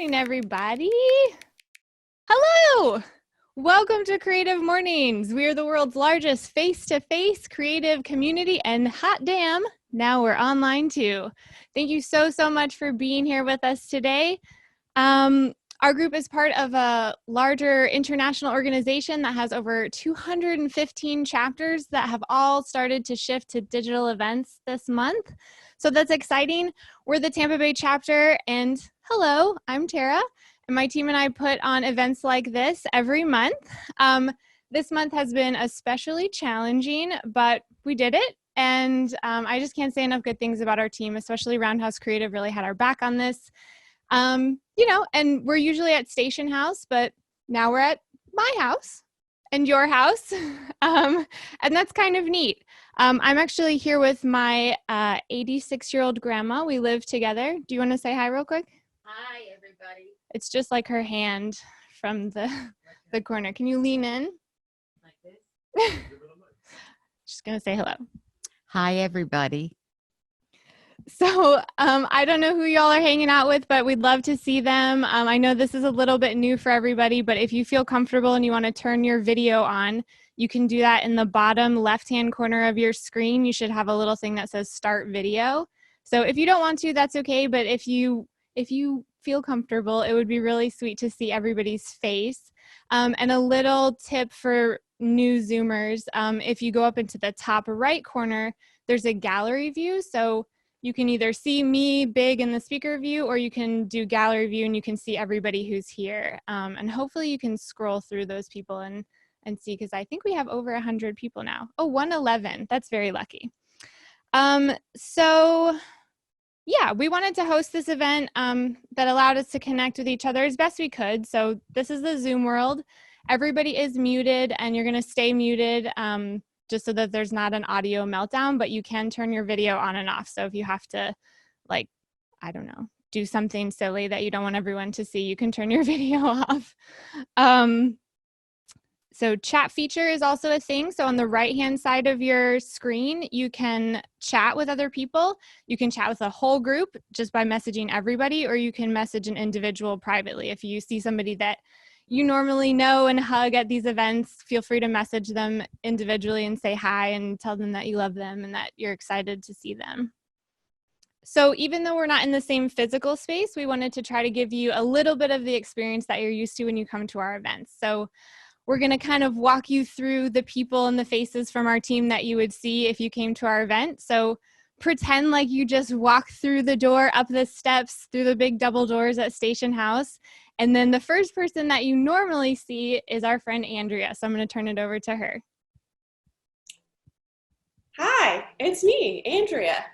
morning, everybody. Hello. Welcome to Creative Mornings. We are the world's largest face-to-face creative community, and hot damn, now we're online too. Thank you so much for being here with us today. Our group is part of a larger international organization that has over 215 chapters that have all started to shift to digital events this month. So that's exciting. We're the Tampa Bay chapter, and hello, I'm Tara, and my team and I put on events like this every month. This month has been especially challenging, but we did it, and I just can't say enough good things about our team, especially Roundhouse Creative really had our back on this. And we're usually at Station House, but now we're at my house and your house. And that's kind of neat. I'm actually here with my 86-year-old grandma. We live together. Do you want to say hi real quick? Hi, everybody. It's just like her hand from the corner. Can you lean in? Like this? Just going to say hello. Hi, everybody. So I don't know who y'all are hanging out with, but we'd love to see them. I know this is a little bit new for everybody, but if you feel comfortable and you want to turn your video on, you can do that in the bottom left-hand corner of your screen. You should have a little thing that says Start Video. So if you don't want to, that's okay. But if you feel comfortable, it would be really sweet to see everybody's face. And a little tip for new Zoomers, if you go up into the top right corner, there's a gallery view. So you can either see me big in the speaker view, or you can do gallery view and you can see everybody who's here. And hopefully you can scroll through those people and see, because I think we have over 100 people now. Oh, 111. That's very lucky. So yeah, we wanted to host this event that allowed us to connect with each other as best we could. So this is the Zoom world. Everybody is muted, and you're going to stay muted just so that there's not an audio meltdown, but you can turn your video on and off. So if you have to, like, I don't know, do something silly that you don't want everyone to see, you can turn your video off. So chat feature is also a thing. So on the right-hand side of your screen, you can chat with other people. You can chat with a whole group just by messaging everybody, or you can message an individual privately. If you see somebody that you normally know and hug at these events, feel free to message them individually and say hi and tell them that you love them and that you're excited to see them. So even though we're not in the same physical space, we wanted to try to give you a little bit of the experience that you're used to when you come to our events. So we're going to kind of walk you through the people and the faces from our team that you would see if you came to our event. So pretend like you just walk through the door, up the steps, through the big double doors at Station House. And then the first person that you normally see is our friend Andrea. So I'm going to turn it over to her. Hi, it's me, Andrea.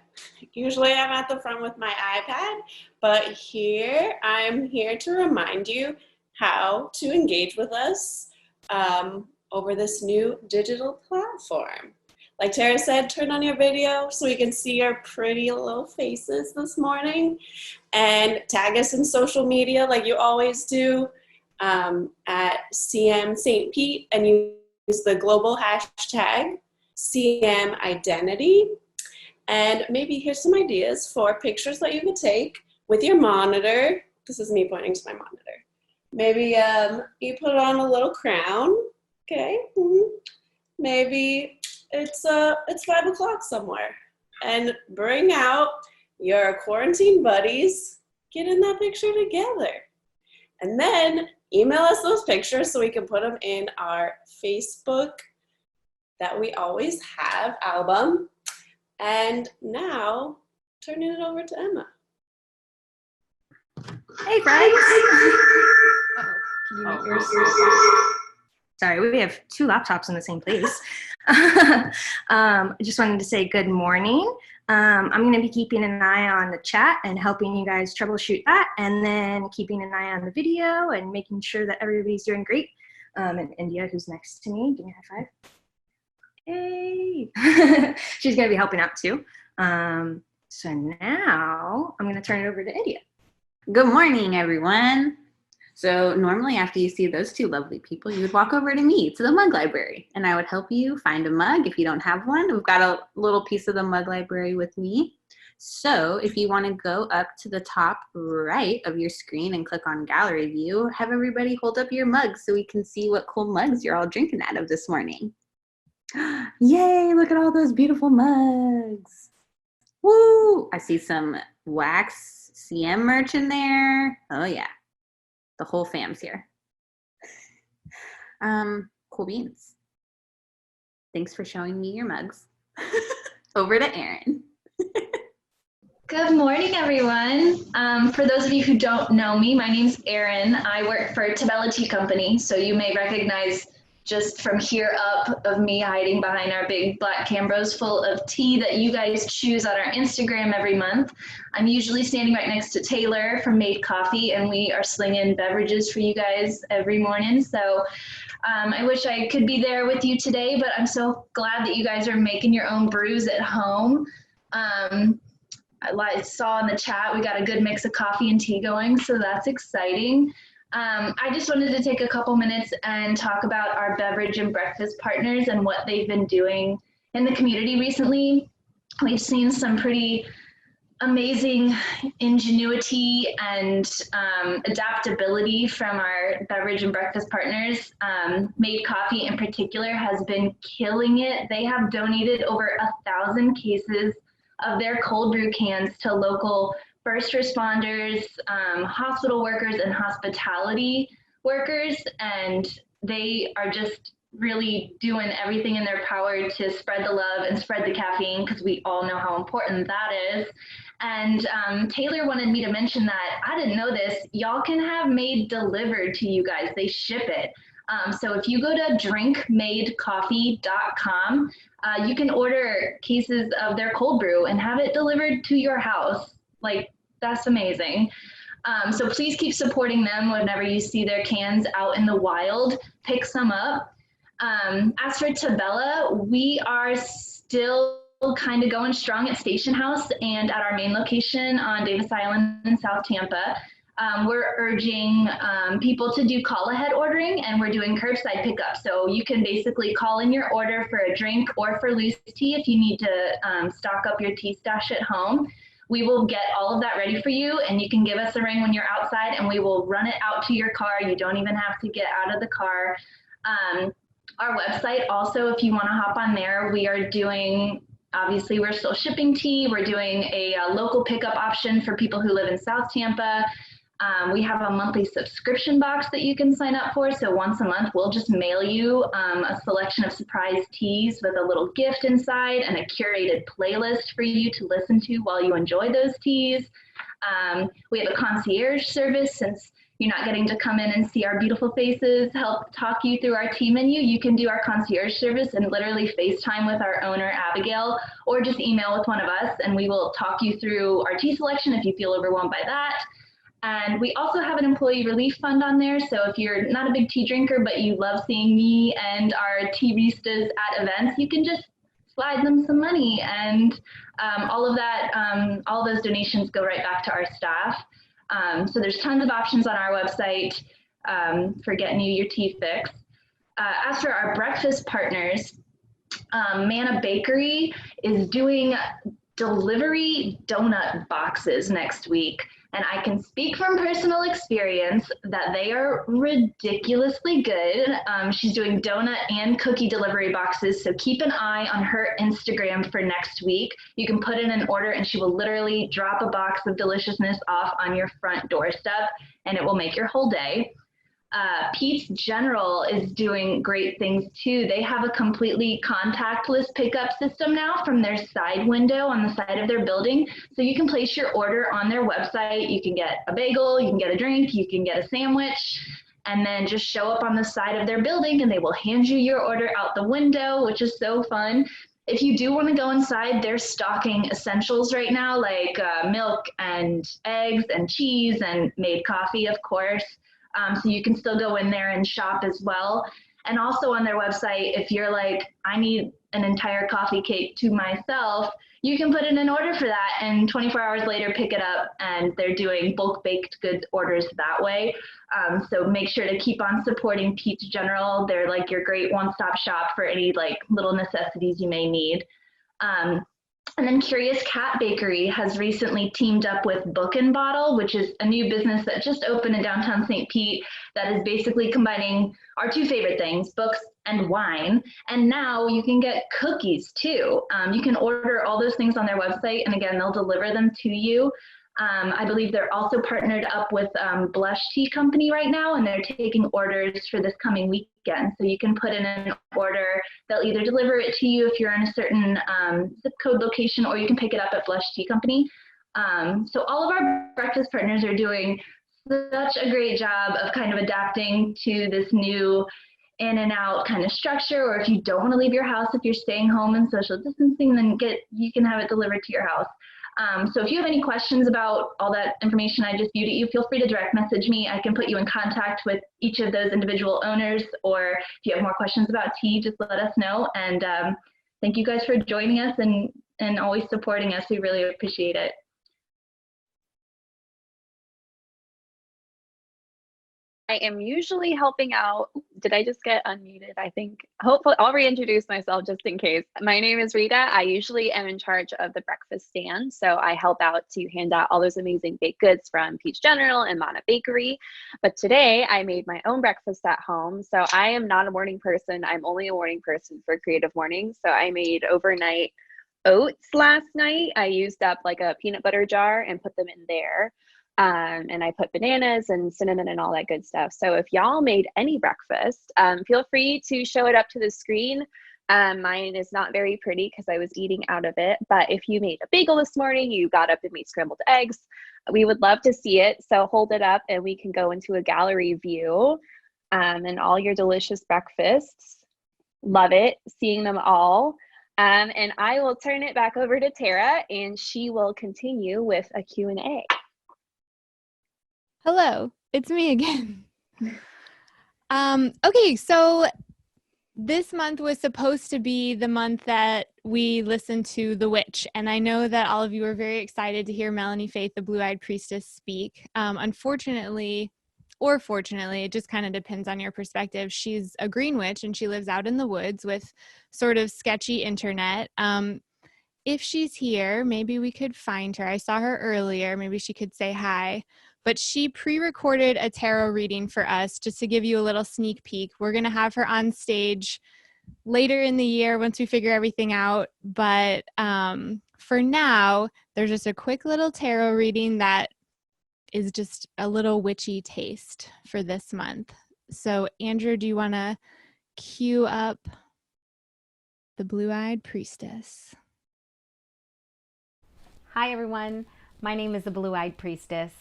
Usually I'm at the front with my iPad, but I'm here to remind you how to engage with us over this new digital platform. Like Tara said, turn on your video so we can see your pretty little faces this morning, and tag us in social media like you always do at CM St. Pete, and use the global hashtag CM Identity. And maybe here's some ideas for pictures that you could take with your monitor. This is me pointing to my monitor. Maybe you put on a little crown, okay? Maybe it's 5 o'clock somewhere, and bring out your quarantine buddies, get in that picture together. And then email us those pictures so we can put them in our Facebook that we always have album. And now, turning it over to Emma. Hey, friends. Can you make yours? Sorry, we have two laptops in the same place. I just wanted to say good morning. I'm going to be keeping an eye on the chat and helping you guys troubleshoot that, and then keeping an eye on the video and making sure that everybody's doing great. And India, who's next to me, give me a high five. Hey! She's going to be helping out too. So now I'm going to turn it over to India. Good morning, everyone. So normally after you see those two lovely people, you would walk over to me, to the mug library, and I would help you find a mug if you don't have one. We've got a little piece of the mug library with me. So if you want to go up to the top right of your screen and click on gallery view, have everybody hold up your mugs so we can see what cool mugs you're all drinking out of this morning. Yay, look at all those beautiful mugs. Woo! I see some Wax CM merch in there. Oh yeah, the whole fam's here. Cool beans. Thanks for showing me your mugs. Over to Erin. Good morning, everyone. For those of you who don't know me, my name's Erin. I work for Tabella Tea Company, so you may recognize just from here up of me hiding behind our big black Cambros full of tea that you guys choose on our Instagram every month. I'm usually standing right next to Taylor from Made Coffee, and we are slinging beverages for you guys every morning. So I wish I could be there with you today, but I'm so glad that you guys are making your own brews at home. I saw in the chat we got a good mix of coffee and tea going, so that's exciting. I just wanted to take a couple minutes and talk about our beverage and breakfast partners and what they've been doing in the community recently. We've seen some pretty amazing ingenuity and adaptability from our beverage and breakfast partners. Made Coffee in particular has been killing it. They have donated over 1,000 cases of their cold brew cans to local first responders, hospital workers, and hospitality workers, and they are just really doing everything in their power to spread the love and spread the caffeine, because we all know how important that is. And Taylor wanted me to mention that. I didn't know this. Y'all can have Made delivered to you guys. They ship it. So if you go to drinkmadecoffee.com, you can order cases of their cold brew and have it delivered to your house. Like, that's amazing. So please keep supporting them whenever you see their cans out in the wild. Pick some up. As for Tabella, we are still kind of going strong at Station House and at our main location on Davis Island in South Tampa. We're urging people to do call ahead ordering, and we're doing curbside pickup. So you can basically call in your order for a drink or for loose tea if you need to stock up your tea stash at home. We will get all of that ready for you, and you can give us a ring when you're outside and we will run it out to your car. You don't even have to get out of the car. Our website also, if you want to hop on there, we are doing, obviously we're still shipping tea. We're doing a local pickup option for people who live in South Tampa. We have a monthly subscription box that you can sign up for. So once a month, we'll just mail you a selection of surprise teas with a little gift inside and a curated playlist for you to listen to while you enjoy those teas. We have a concierge service. Since you're not getting to come in and see our beautiful faces, help talk you through our tea menu, you can do our concierge service and literally FaceTime with our owner, Abigail, or just email with one of us, and we will talk you through our tea selection if you feel overwhelmed by that. And we also have an employee relief fund on there. So if you're not a big tea drinker, but you love seeing me and our tea baristas at events, you can just slide them some money. And all of that, all those donations go right back to our staff. So there's tons of options on our website for getting you your tea fix. As for our breakfast partners, Manna Bakery is doing delivery donut boxes next week. And I can speak from personal experience that they are ridiculously good. She's doing donut and cookie delivery boxes, so keep an eye on her Instagram for next week. You can put in an order and she will literally drop a box of deliciousness off on your front doorstep, and it will make your whole day. Pete's General is doing great things too. They have a completely contactless pickup system now from their side window on the side of their building. So you can place your order on their website. You can get a bagel, you can get a drink, you can get a sandwich, and then just show up on the side of their building and they will hand you your order out the window, which is so fun. If you do want to go inside, they're stocking essentials right now, like milk and eggs and cheese and Made Coffee, of course. So you can still go in there and shop as well. And also on their website, if you're like, I need an entire coffee cake to myself, you can put in an order for that and 24 hours later pick it up, and they're doing bulk baked goods orders that way. So make sure to keep on supporting Pete's General. They're like your great one-stop shop for any like little necessities you may need. And then Curious Cat Bakery has recently teamed up with Book and Bottle, which is a new business that just opened in downtown St. Pete that is basically combining our two favorite things, books and wine. And now you can get cookies too. You can order all those things on their website, and again, they'll deliver them to you. I believe they're also partnered up with Blush Tea Company right now, and they're taking orders for this coming weekend. So you can put in an order. They'll either deliver it to you if you're in a certain zip code location, or you can pick it up at Blush Tea Company. So all of our breakfast partners are doing such a great job of kind of adapting to this new in and out kind of structure. Or if you don't want to leave your house, if you're staying home and social distancing, then you can have it delivered to your house. So if you have any questions about all that information I just viewed at you, feel free to direct message me. I can put you in contact with each of those individual owners, or if you have more questions about tea, just let us know. And thank you guys for joining us and always supporting us. We really appreciate it. I am usually helping out. Did I just get unmuted? I think. Hopefully, I'll reintroduce myself just in case. My name is Rita. I usually am in charge of the breakfast stand. So I help out to hand out all those amazing baked goods from Peach General and Mana Bakery. But today I made my own breakfast at home. So I am not a morning person. I'm only a morning person for Creative Mornings. So I made overnight oats last night. I used up like a peanut butter jar and put them in there. And I put bananas and cinnamon and all that good stuff. So if y'all made any breakfast, feel free to show it up to the screen. Mine is not very pretty because I was eating out of it. But if you made a bagel this morning, you got up and made scrambled eggs, we would love to see it. So hold it up and we can go into a gallery view and all your delicious breakfasts. Love it, seeing them all. And I will turn it back over to Tara and she will continue with a Q&A. Hello, it's me again. Okay, so this month was supposed to be the month that we listened to The Witch, and I know that all of you are very excited to hear Melanie Faith, the Blue-Eyed Priestess, speak. Unfortunately, or fortunately, it just kind of depends on your perspective, she's a green witch and she lives out in the woods with sort of sketchy internet. If she's here, maybe we could find her. I saw her earlier. Maybe she could say hi. But she pre-recorded a tarot reading for us just to give you a little sneak peek. We're going to have her on stage later in the year once we figure everything out. But for now, there's just a quick little tarot reading that is just a little witchy taste for this month. So Andrew, do you want to cue up the Blue-Eyed Priestess? Hi everyone, my name is the Blue-Eyed Priestess.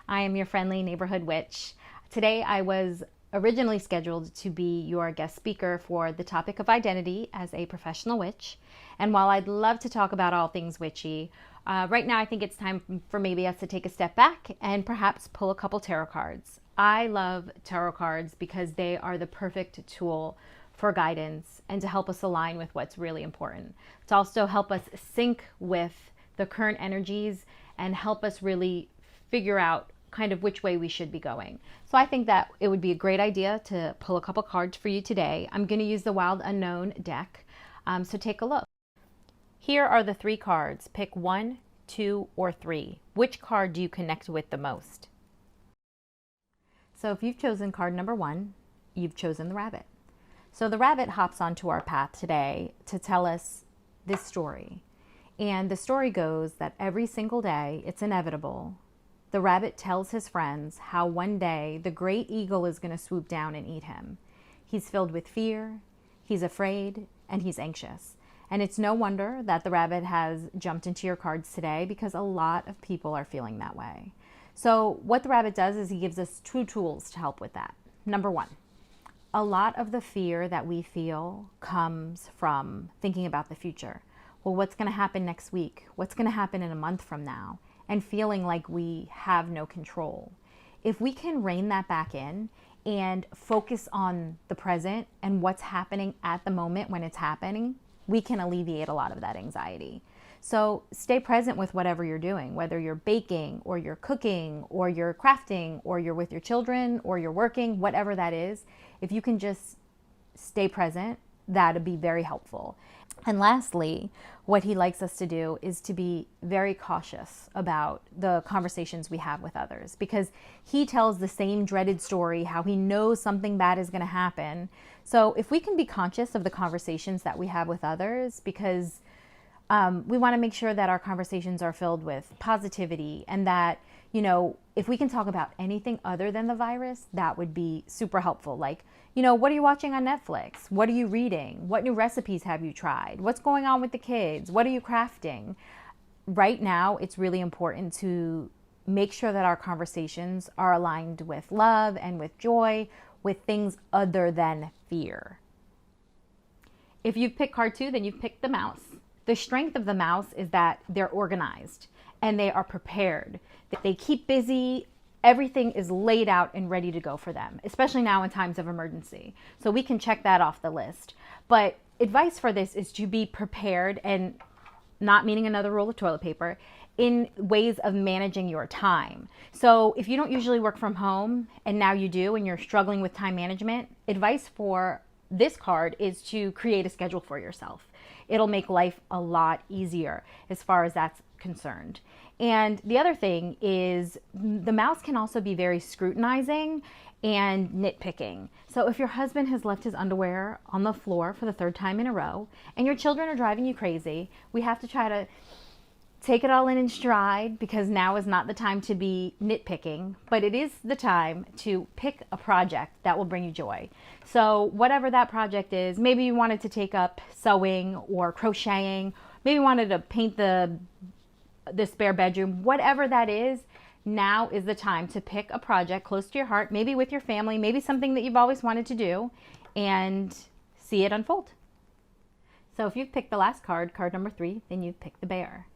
I am your friendly neighborhood witch. Today I was originally scheduled to be your guest speaker for the topic of identity as a professional witch. And while I'd love to talk about all things witchy, right now I think it's time for maybe us to take a step back and perhaps pull a couple tarot cards. I love tarot cards because they are the perfect tool for guidance and to help us align with what's really important. To also help us sync with the current energies and help us really figure out kind of which way we should be going. So I think that it would be a great idea to pull a couple cards for you today. I'm going to use the Wild Unknown deck, so take a look. Here are the 3 cards. Pick 1, 2, or 3. Which card do you connect with the most? So if you've chosen card number 1, you've chosen the rabbit. So the rabbit hops onto our path today to tell us this story. And the story goes that every single day, it's inevitable, the rabbit tells his friends how one day the great eagle is going to swoop down and eat him. He's filled with fear, he's afraid, and he's anxious. And it's no wonder that the rabbit has jumped into your cards today because a lot of people are feeling that way. So what the rabbit does is he gives us 2 tools to help with that. Number 1, a lot of the fear that we feel comes from thinking about the future. Well, what's going to happen next week? What's going to happen in a month from now? And feeling like we have no control. If we can rein that back in and focus on the present and what's happening at the moment when it's happening, we can alleviate a lot of that anxiety. So stay present with whatever you're doing, whether you're baking or you're cooking or you're crafting or you're with your children or you're working, whatever that is. If you can just stay present, that'd be very helpful. And lastly, what he likes us to do is to be very cautious about the conversations we have with others, because he tells the same dreaded story, how he knows something bad is going to happen. So if we can be conscious of the conversations that we have with others, because we want to make sure that our conversations are filled with positivity, and that, you know, if we can talk about anything other than the virus, that would be super helpful. Like, you know, what are you watching on Netflix? What are you reading? What new recipes have you tried? What's going on with the kids? What are you crafting? Right now, it's really important to make sure that our conversations are aligned with love and with joy, with things other than fear. If you've picked card 2, then you've picked the mouse. The strength of the mouse is that they're organized and they are prepared. They keep busy. Everything is laid out and ready to go for them, especially now in times of emergency. So we can check that off the list. But advice for this is to be prepared, and not meaning another roll of toilet paper, in ways of managing your time. So if you don't usually work from home and now you do and you're struggling with time management, advice for this card is to create a schedule for yourself. It'll make life a lot easier as far as that's concerned. And the other thing is the mouse can also be very scrutinizing and nitpicking. So if your husband has left his underwear on the floor for the 3rd time in a row and your children are driving you crazy, we have to try to take it all in stride, because now is not the time to be nitpicking, but it is the time to pick a project that will bring you joy. So whatever that project is, maybe you wanted to take up sewing or crocheting, maybe you wanted to paint the spare bedroom, whatever that is, now is the time to pick a project close to your heart, maybe with your family, maybe something that you've always wanted to do, and see it unfold. So if you've picked the last card, card number 3, then you've picked the bear.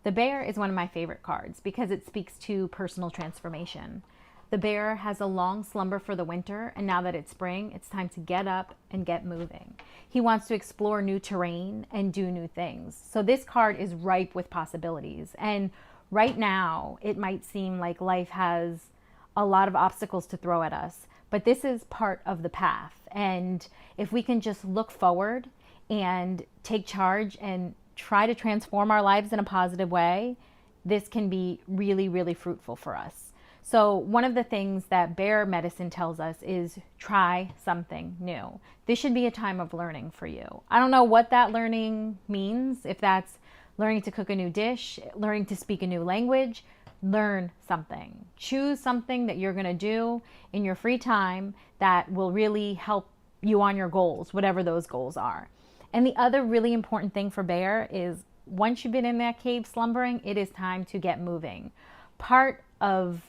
The bear is one of my favorite cards because it speaks to personal transformation. The bear has a long slumber for the winter, and now that it's spring, it's time to get up and get moving. He wants to explore new terrain and do new things. So this card is ripe with possibilities. And right now, it might seem like life has a lot of obstacles to throw at us, but this is part of the path. And if we can just look forward and take charge and try to transform our lives in a positive way, this can be really, really fruitful for us. So one of the things that bear medicine tells us is try something new. This should be a time of learning for you. I don't know what that learning means, if that's learning to cook a new dish, learning to speak a new language. Learn something. Choose something that you're going to do in your free time that will really help you on your goals, whatever those goals are. And the other really important thing for bear is once you've been in that cave slumbering, it is time to get moving. Part of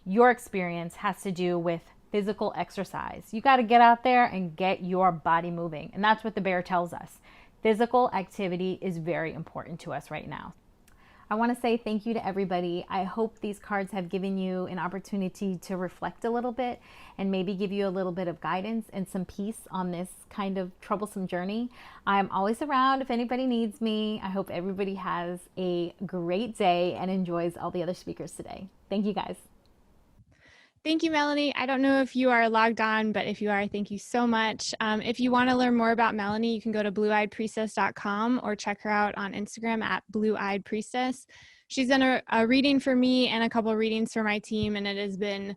your experience has to do with physical exercise. You got to get out there and get your body moving. And that's what the bear tells us. Physical activity is very important to us right now. I want to say thank you to everybody. I hope these cards have given you an opportunity to reflect a little bit and maybe give you a little bit of guidance and some peace on this kind of troublesome journey. I'm always around if anybody needs me. I hope everybody has a great day and enjoys all the other speakers today. Thank you guys. Thank you, Melanie. I don't know if you are logged on, but if you are, thank you so much. If you want to learn more about Melanie, you can go to blueeyedpriestess.com or check her out on Instagram at blueeyedpriestess. She's done a reading for me and a couple readings for my team, and it has been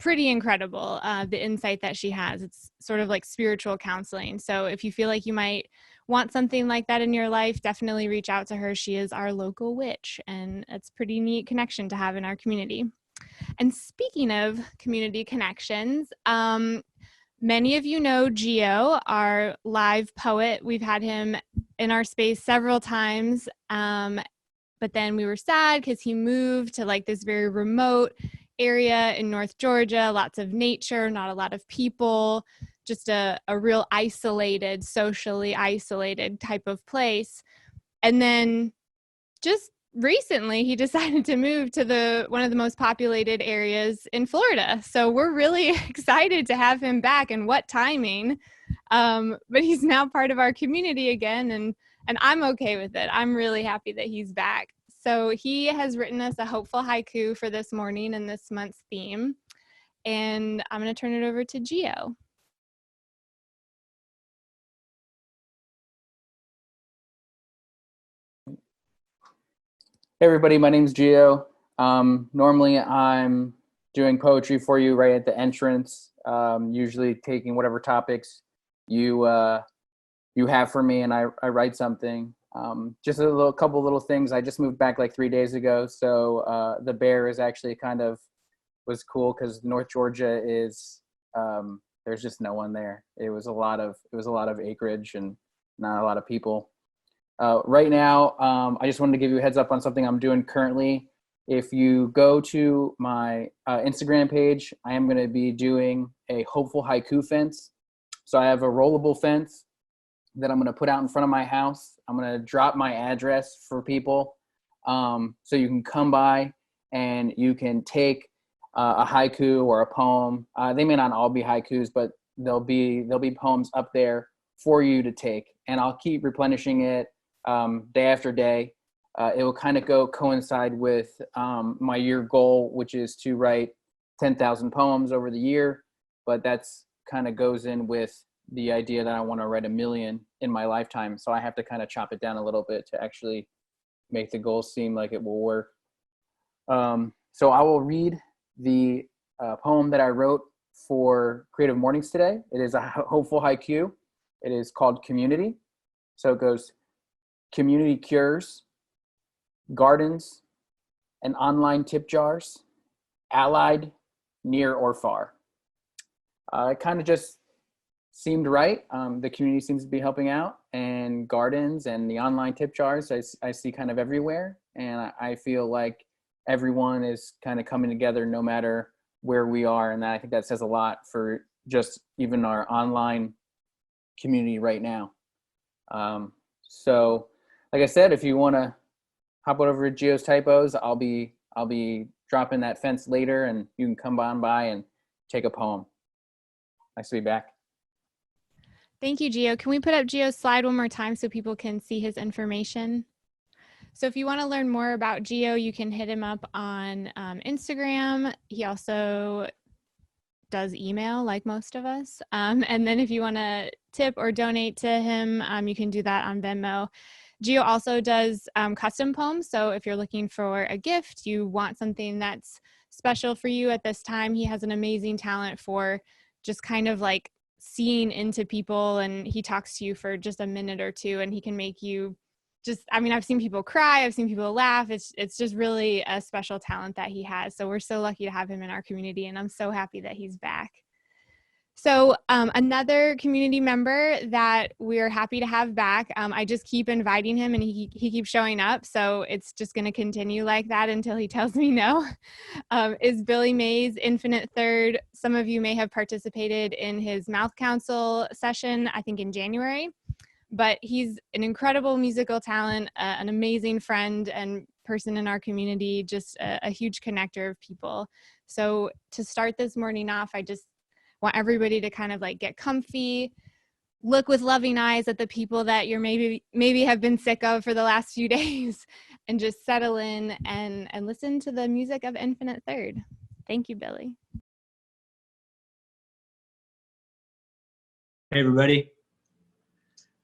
pretty incredible, the insight that she has. It's sort of like spiritual counseling. So if you feel like you might want something like that in your life, definitely reach out to her. She is our local witch, and it's a pretty neat connection to have in our community. And speaking of community connections, many of you know Gio, our live poet. We've had him in our space several times, but then we were sad because he moved to like this very remote area in North Georgia, lots of nature, not a lot of people, just a real isolated, socially isolated type of place. And then just recently he decided to move to one of the most populated areas in Florida. So we're really excited to have him back, and what timing. But he's now part of our community again, and I'm okay with it. I'm really happy that he's back. So he has written us a hopeful haiku for this morning and this month's theme. And I'm going to turn it over to Gio. Hey everybody, my name's Gio. Normally I'm doing poetry for you right at the entrance, usually taking whatever topics you you have for me and I write something. Just a couple little things. I just moved back like 3 days ago, so the bear is actually kind of was cool because North Georgia is there's just no one there. It was a lot of acreage and not a lot of people. Right now, I just wanted to give you a heads up on something I'm doing currently. If you go to my Instagram page, I am going to be doing a hopeful haiku fence. So I have a rollable fence that I'm going to put out in front of my house. I'm going to drop my address for people, so you can come by and you can take a haiku or a poem. They may not all be haikus, but there'll be poems up there for you to take, and I'll keep replenishing it day after day. It will kind of coincide with my year goal, which is to write 10,000 poems over the year, but that's kind of goes in with the idea that I want to write 1,000,000 in my lifetime. So I have to kind of chop it down a little bit to actually make the goal seem like it will work. So I will read the poem that I wrote for Creative Mornings today. It is a hopeful haiku. It is called Community. So it goes: community cures, gardens, and online tip jars, allied, near or far. It kind of just seemed right. The community seems to be helping out, and gardens and the online tip jars I see kind of everywhere, and I feel like everyone is kind of coming together no matter where we are, and I think that says a lot for just even our online community right now. So like I said, if you want to hop over to Geo's Typos, I'll be dropping that fence later, and you can come on by and take a poem. Nice to be back. Thank you, Gio. Can we put up Gio's slide one more time so people can see his information? So if you want to learn more about Gio, you can hit him up on Instagram. He also does email like most of us. And then if you want to tip or donate to him, you can do that on Venmo. Gio also does custom poems. So if you're looking for a gift, you want something that's special for you at this time, he has an amazing talent for just kind of like seeing into people, and he talks to you for just a minute or two and he can make you just, I mean, I've seen people cry, I've seen people laugh. It's just really a special talent that he has. So we're so lucky to have him in our community, and I'm so happy that he's back. So another community member that we're happy to have back, I just keep inviting him and he keeps showing up. So it's just going to continue like that until he tells me no, is Billy Mays, Infinite Third. Some of you may have participated in his Mouth Council session, I think in January. But he's an incredible musical talent, an amazing friend and person in our community, just a huge connector of people. So to start this morning off, I just want everybody to kind of like get comfy, look with loving eyes at the people that you're maybe have been sick of for the last few days, and just settle in and listen to the music of Infinite Third. Thank you, Billy. Hey everybody.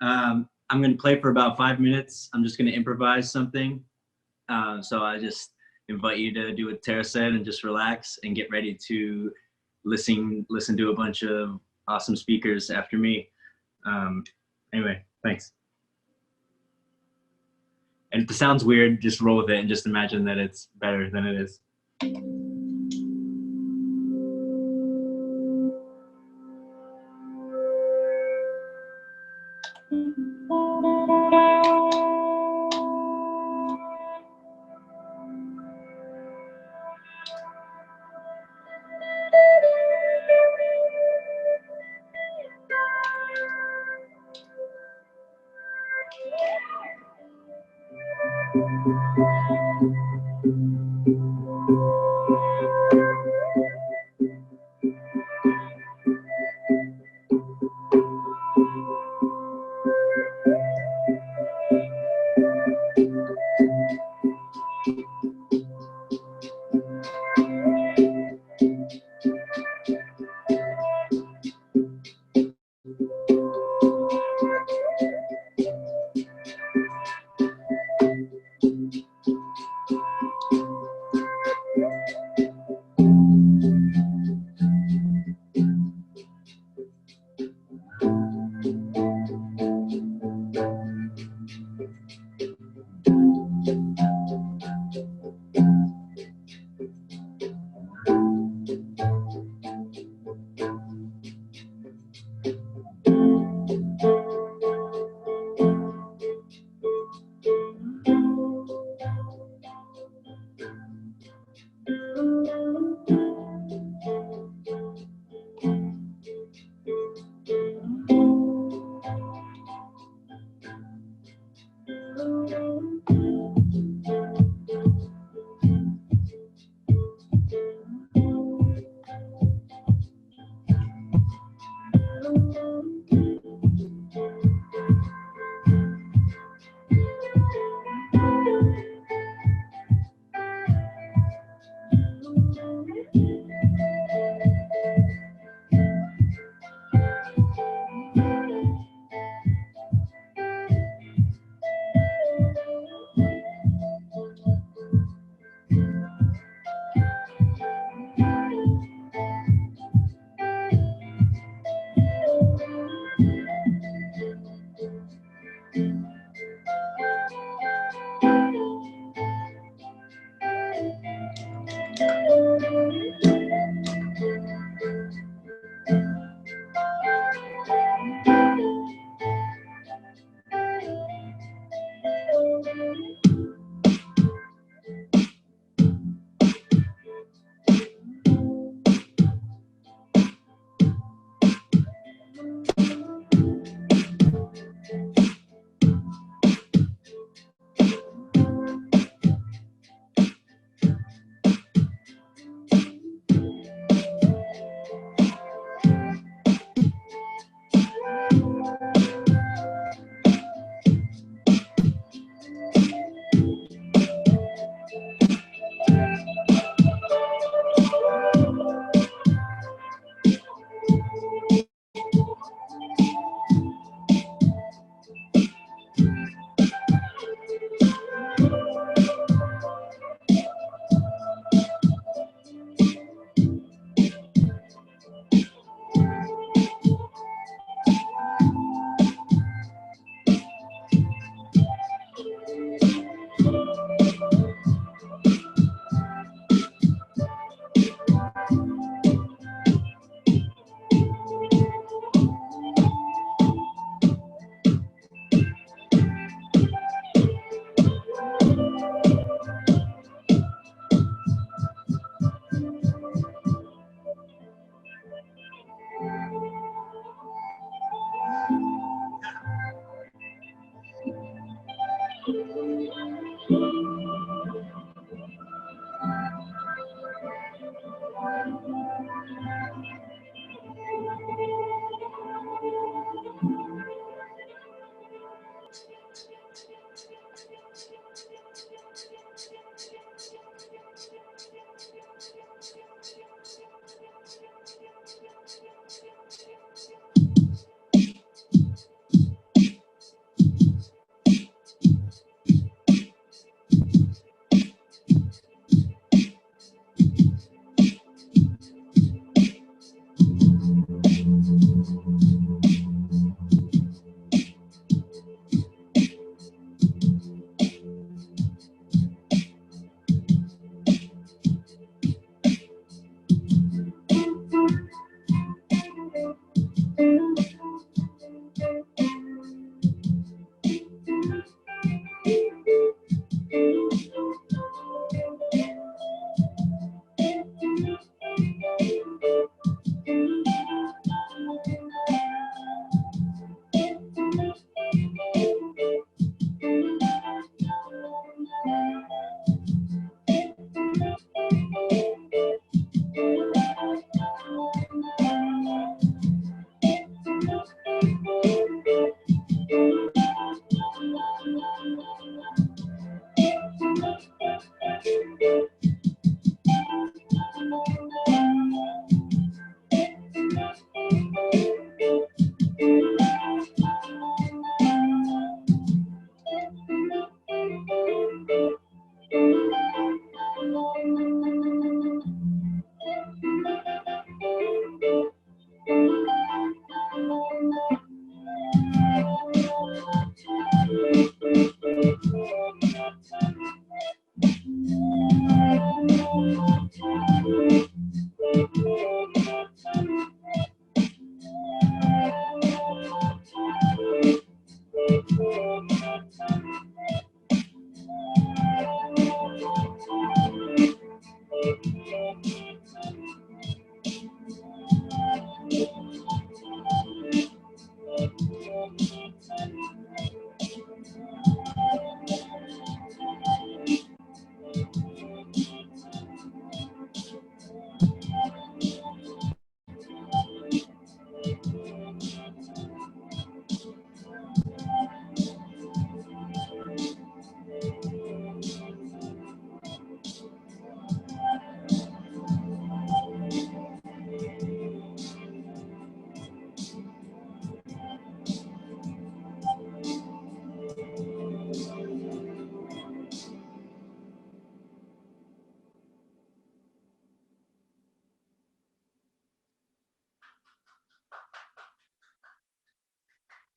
I'm going to play for about 5 minutes. I'm just going to improvise something. So I just invite you to do what Tara said and just relax and get ready to listen to a bunch of awesome speakers after me. Anyway, thanks. And if it sounds weird, just roll with it and just imagine that it's better than it is.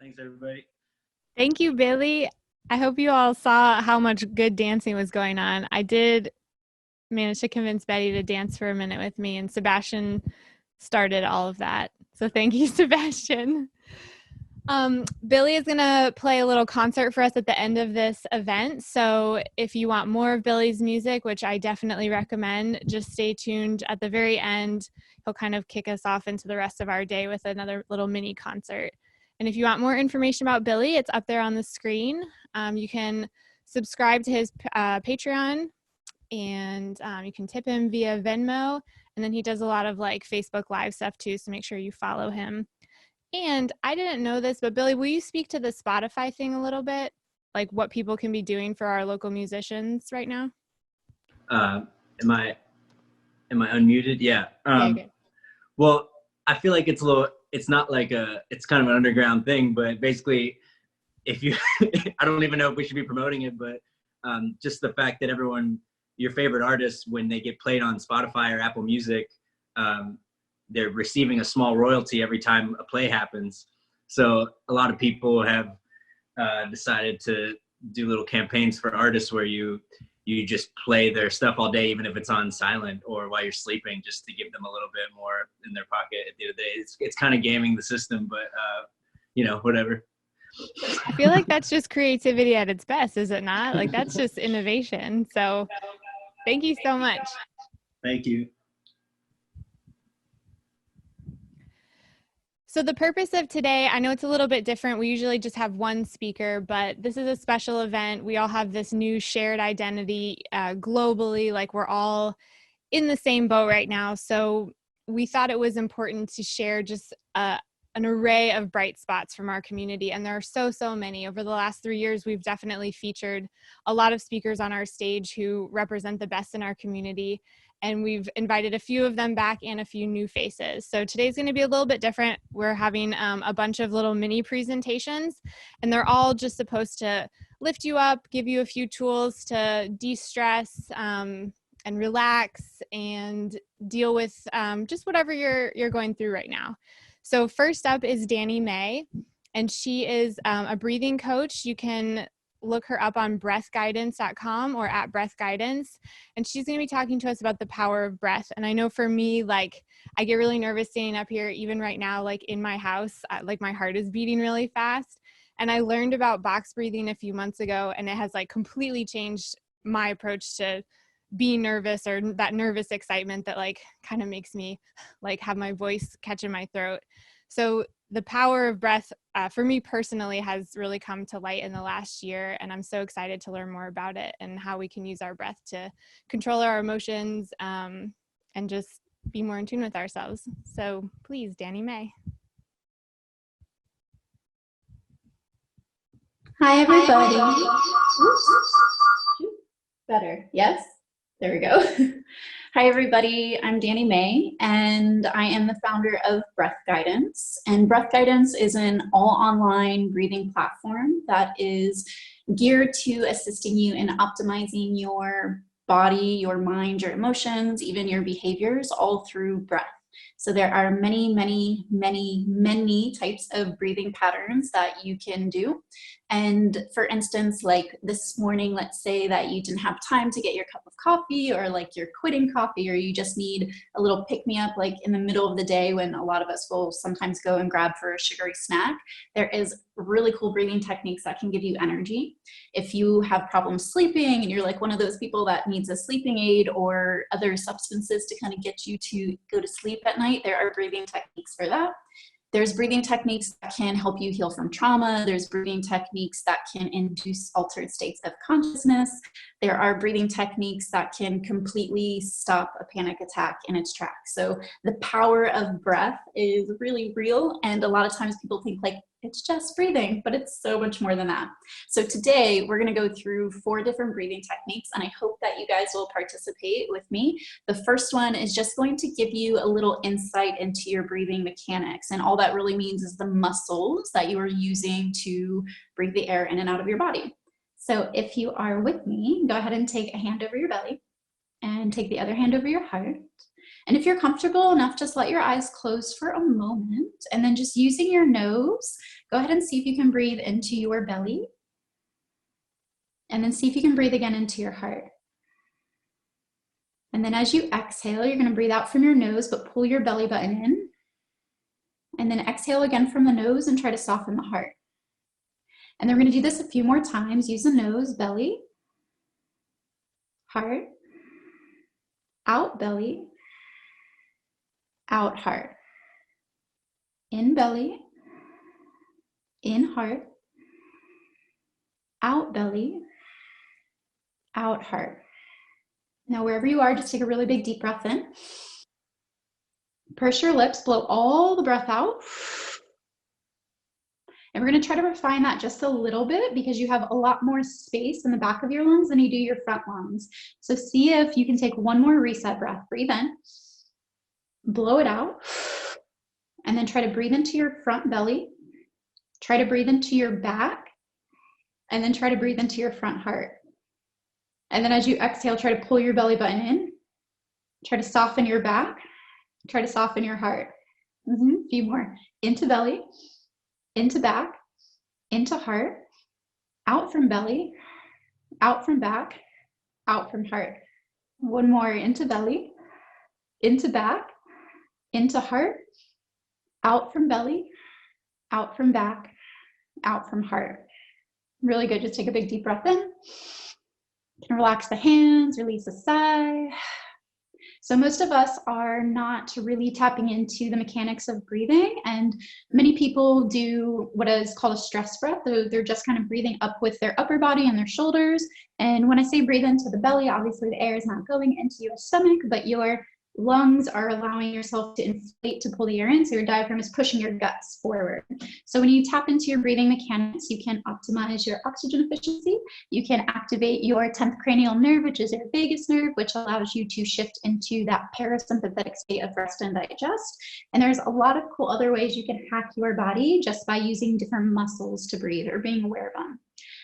Thanks, everybody. Thank you, Billy. I hope you all saw how much good dancing was going on. I did manage to convince Betty to dance for a minute with me, and Sebastian started all of that. So thank you, Sebastian. Billy is going to play a little concert for us at the end of this event. So if you want more of Billy's music, which I definitely recommend, just stay tuned. At the very end, he'll kind of kick us off into the rest of our day with another little mini concert. And if you want more information about Billy, it's up there on the screen. You can subscribe to his Patreon, and you can tip him via Venmo. And then he does a lot of like Facebook Live stuff too, so make sure you follow him. And I didn't know this, but Billy, will you speak to the Spotify thing a little bit? Like what people can be doing for our local musicians right now? Am I unmuted? Yeah. Okay. Well, I feel like it's not like it's kind of an underground thing, but basically if you, I don't even know if we should be promoting it, but just the fact that your favorite artists, when they get played on Spotify or Apple Music, they're receiving a small royalty every time a play happens. So a lot of people have decided to do little campaigns for artists where you just play their stuff all day, even if it's on silent or while you're sleeping, just to give them a little bit more in their pocket at the end of the day. It's kind of gaming the system, but whatever. I feel like that's just creativity at its best, is it not? Like that's just innovation. So thank you so much. Thank you. So the purpose of today, I know it's a little bit different. We usually just have one speaker, but this is a special event. We all have this new shared identity globally, like we're all in the same boat right now. So we thought it was important to share just an array of bright spots from our community. And there are so many. Over the last 3 years, we've definitely featured a lot of speakers on our stage who represent the best in our community. And we've invited a few of them back and a few new faces. So today's going to be a little bit different. We're having a bunch of little mini presentations, and they're all just supposed to lift you up, give you a few tools to de-stress and relax and deal with just whatever you're going through right now. So first up is Danny May, and she is a breathing coach. You can look her up on breathguidance.com or at breathguidance, and she's going to be talking to us about the power of breath. And I know for me, like I get really nervous standing up here, even right now, like in my house, like my heart is beating really fast. And I learned about box breathing a few months ago, and it has like completely changed my approach to being nervous, or that nervous excitement that like kind of makes me like have my voice catch in my throat. So the power of breath for me personally has really come to light in the last year, and I'm so excited to learn more about it and how we can use our breath to control our emotions and just be more in tune with ourselves. So please, Danny May. Hi, everybody. Better. Yes? There we go. Hi, everybody. I'm Danny May, and I am the founder of Breath Guidance. And Breath Guidance is an all-online breathing platform that is geared to assisting you in optimizing your body, your mind, your emotions, even your behaviors, all through breath. So there are many types of breathing patterns that you can do. And for instance, like this morning, let's say that you didn't have time to get your cup of coffee, or like you're quitting coffee, or you just need a little pick-me-up like in the middle of the day when a lot of us will sometimes go and grab for a sugary snack. There is really cool breathing techniques that can give you energy. If you have problems sleeping and you're like one of those people that needs a sleeping aid or other substances to kind of get you to go to sleep at night, there are breathing techniques for that. There's breathing techniques that can help you heal from trauma. There's breathing techniques that can induce altered states of consciousness. There are breathing techniques that can completely stop a panic attack in its tracks. So the power of breath is really real, and a lot of times people think like it's just breathing, but it's so much more than that. So today we're going to go through 4 different breathing techniques, and I hope that you guys will participate with me. The first one is just going to give you a little insight into your breathing mechanics, and all that really means is the muscles that you are using to breathe the air in and out of your body. So if you are with me, go ahead and take a hand over your belly and take the other hand over your heart. And if you're comfortable enough, just let your eyes close for a moment, and then just using your nose, Go ahead and see if you can breathe into your belly. And then see if you can breathe again into your heart. And then as you exhale, you're going to breathe out from your nose, but pull your belly button in. And then exhale again from the nose and try to soften the heart. And then we're going to do this a few more times. Use the nose, belly, heart, out belly, out heart. In belly, in heart, out belly, out heart. Now wherever you are, just take a really big deep breath in. Purse your lips, blow all the breath out. And we're going to try to refine that just a little bit because you have a lot more space in the back of your lungs than you do your front lungs. So see if you can take one more reset breath. Breathe in, blow it out, and then try to breathe into your front belly. Try to breathe into your back, and then try to breathe into your front heart. And then as you exhale, try to pull your belly button in. Try to soften your back. Try to soften your heart. A few more. Into belly, into back, into heart, out from belly, out from back, out from heart. One more. Into belly, into back, into heart, out from belly, out from back, out from heart. Really good. Just take a big deep breath in. You can relax the hands, release a sigh. So most of us are not really tapping into the mechanics of breathing, and many people do what is called a stress breath. They're just kind of breathing up with their upper body and their shoulders. And when I say breathe into the belly, obviously the air is not going into your stomach, but your lungs are allowing yourself to inflate to pull the air in, so your diaphragm is pushing your guts forward. So when you tap into your breathing mechanics, you can optimize your oxygen efficiency, you can activate your 10th cranial nerve, which is your vagus nerve, which allows you to shift into that parasympathetic state of rest and digest. And there's a lot of cool other ways you can hack your body just by using different muscles to breathe or being aware of them.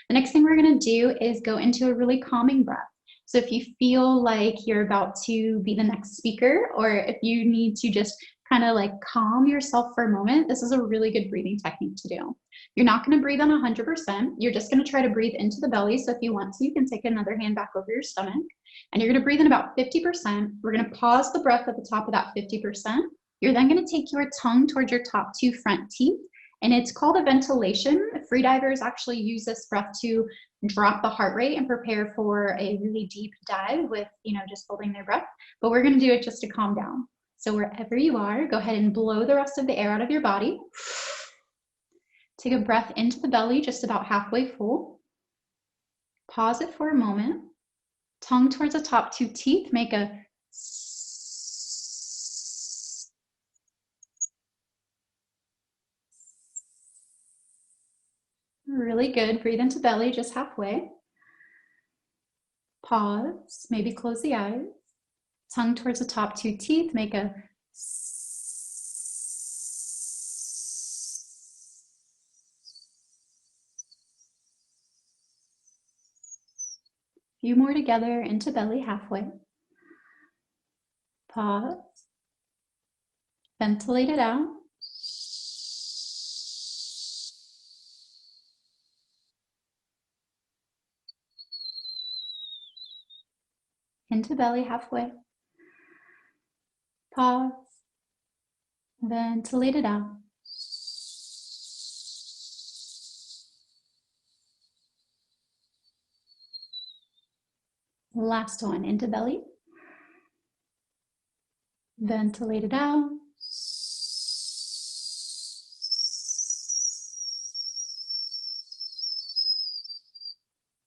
The next thing we're going to do is go into a really calming breath. So if you feel like you're about to be the next speaker, or if you need to just kind of like calm yourself for a moment, this is a really good breathing technique to do. You're not going to breathe on 100%. You're just going to try to breathe into the belly. So if you want to, you can take another hand back over your stomach, and you're going to breathe in about 50%. We're going to pause the breath at the top of that 50%. You're then going to take your tongue towards your top two front teeth, and it's called a ventilation. Freedivers actually use this breath to drop the heart rate and prepare for a really deep dive with, just holding their breath. But we're going to do it just to calm down. So wherever you are, go ahead and blow the rest of the air out of your body. Take a breath into the belly, just about halfway full. Pause it for a moment. Tongue towards the top two teeth. Make a really good. Breathe into belly, just halfway. Pause, maybe close the eyes. Tongue towards the top two teeth. Make a few more together into belly, halfway. Pause. Ventilate it out. Into belly, halfway. Pause. Ventilate it out. Last one, into belly. Ventilate it out.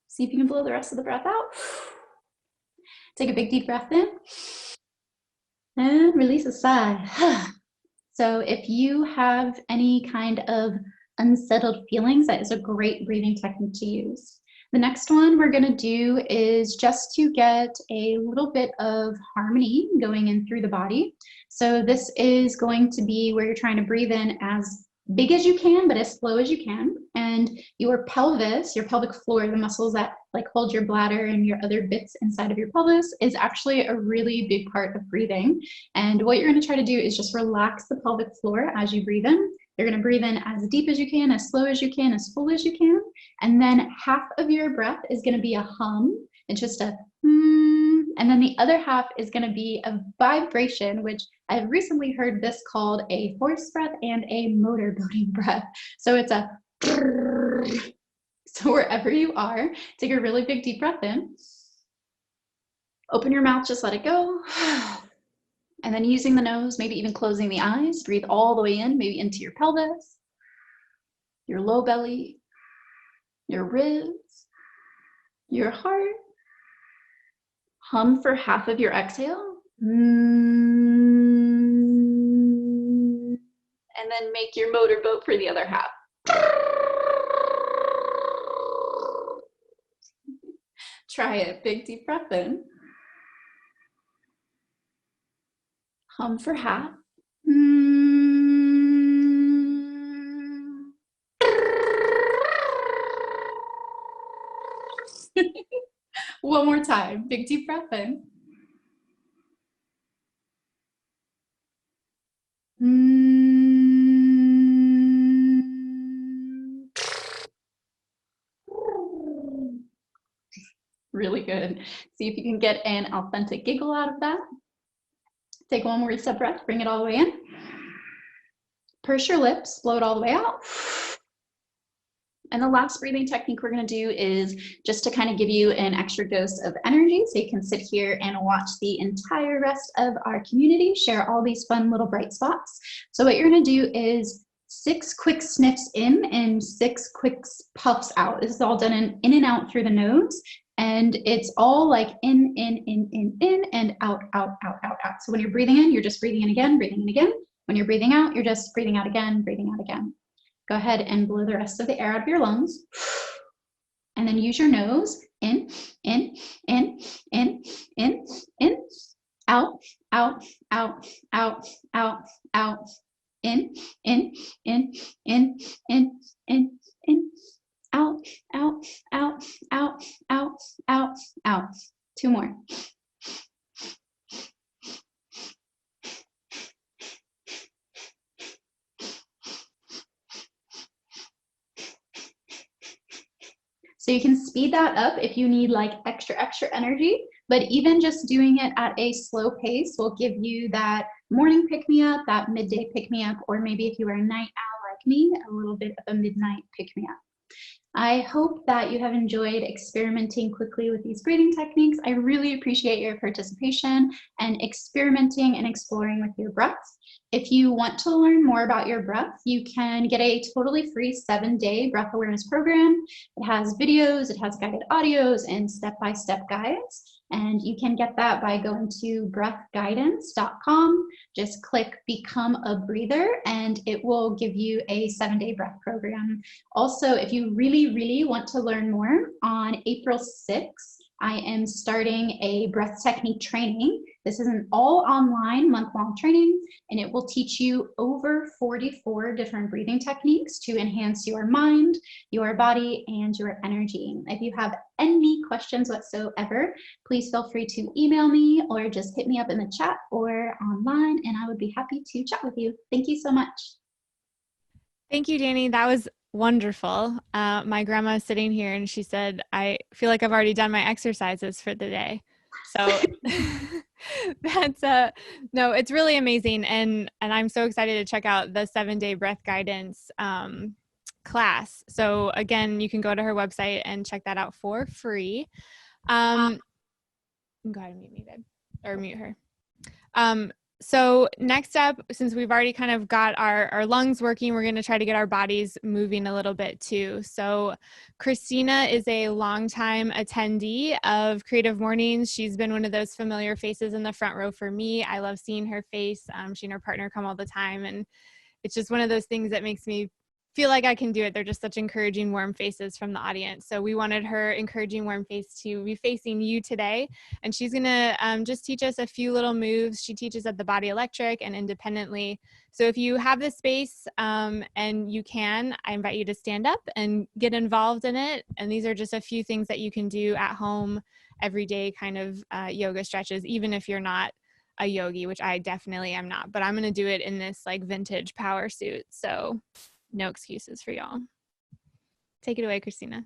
See if you can blow the rest of the breath out. Take a big deep breath in and release a sigh. So if you have any kind of unsettled feelings, that is a great breathing technique to use. The next one we're going to do is just to get a little bit of harmony going in through the body. So this is going to be where you're trying to breathe in as big as you can, but as slow as you can. And your pelvis, your pelvic floor, the muscles that like hold your bladder and your other bits inside of your pelvis, is actually a really big part of breathing. And what you're going to try to do is just relax the pelvic floor as you breathe in You're going to breathe in as deep as you can, as slow as you can, as full as you can. And then half of your breath is going to be a hum. It's just a and then the other half is going to be a vibration, which I've recently heard this called a horse breath and a motorboating breath. So it's a so wherever you are, take a really big deep breath in. Open your mouth, just let it go. And then using the nose, maybe even closing the eyes, breathe all the way in, maybe into your pelvis, your low belly, your ribs, your heart. Hum for half of your exhale. And then make your motorboat for the other half. Try it. Big deep breath in. Hum for half. One more time. Big deep breath in. Really good. See if you can get an authentic giggle out of that. Take one more deep breath. Bring it all the way in. Purse your lips. Blow it all the way out. And the last breathing technique we're going to do is just to kind of give you an extra dose of energy so you can sit here and watch the entire rest of our community share all these fun little bright spots. So what you're going to do is 6 quick sniffs in and 6 quick puffs out. This is all done in and out through the nose. And it's all like in, and out, out, out, out, out. So when you're breathing in, you're just breathing in again, breathing in again. When you're breathing out, you're just breathing out again, breathing out again. Go ahead and blow the rest of the air out of your lungs. And then use your nose. In, out, out, out, out, out, out. In, out, out, out, out, out, out, out. 2 more. So you can speed that up if you need like extra energy, but even just doing it at a slow pace will give you that morning pick-me-up, that midday pick-me-up, or maybe if you are a night owl like me, a little bit of a midnight pick-me-up. I hope that you have enjoyed experimenting quickly with these breathing techniques. I really appreciate your participation and experimenting and exploring with your breath. If you want to learn more about your breath, you can get a totally free 7-day breath awareness program. It has videos, it has guided audios, and step-by-step guides. And you can get that by going to breathguidance.com. Just click Become a Breather, and it will give you a 7-day breath program. Also, if you really want to learn more, on April 6th, I am starting a breath technique training. This is an all online month-long training, and it will teach you over 44 different breathing techniques to enhance your mind, your body, and your energy. If you have any questions whatsoever, please feel free to email me or just hit me up in the chat or online, and I would be happy to chat with you. Thank you so much. Thank you, Danny. That was wonderful. My grandma is sitting here and she said, I feel like I've already done my exercises for the day. So that's no, it's really amazing. And I'm so excited to check out the 7-day breath guidance class. So again, you can go to her website and check that out for free. Go ahead and mute me, babe, or mute her. So next up, since we've already kind of got our lungs working, we're going to try to get our bodies moving a little bit too. So Christina is a longtime attendee of Creative Mornings. She's been one of those familiar faces in the front row for me. I love seeing her face. She and her partner come all the time, and it's just one of those things that makes me feel like I can do it. They're just such encouraging, warm faces from the audience. So we wanted her encouraging, warm face to be facing you today. And she's going to just teach us a few little moves. She teaches at the Body Electric and independently. So if you have the space and you can, I invite you to stand up and get involved in it. And these are just a few things that you can do at home, everyday kind of yoga stretches, even if you're not a yogi, which I definitely am not, but I'm going to do it in this like vintage power suit. So no excuses for y'all. Take it away, Christina.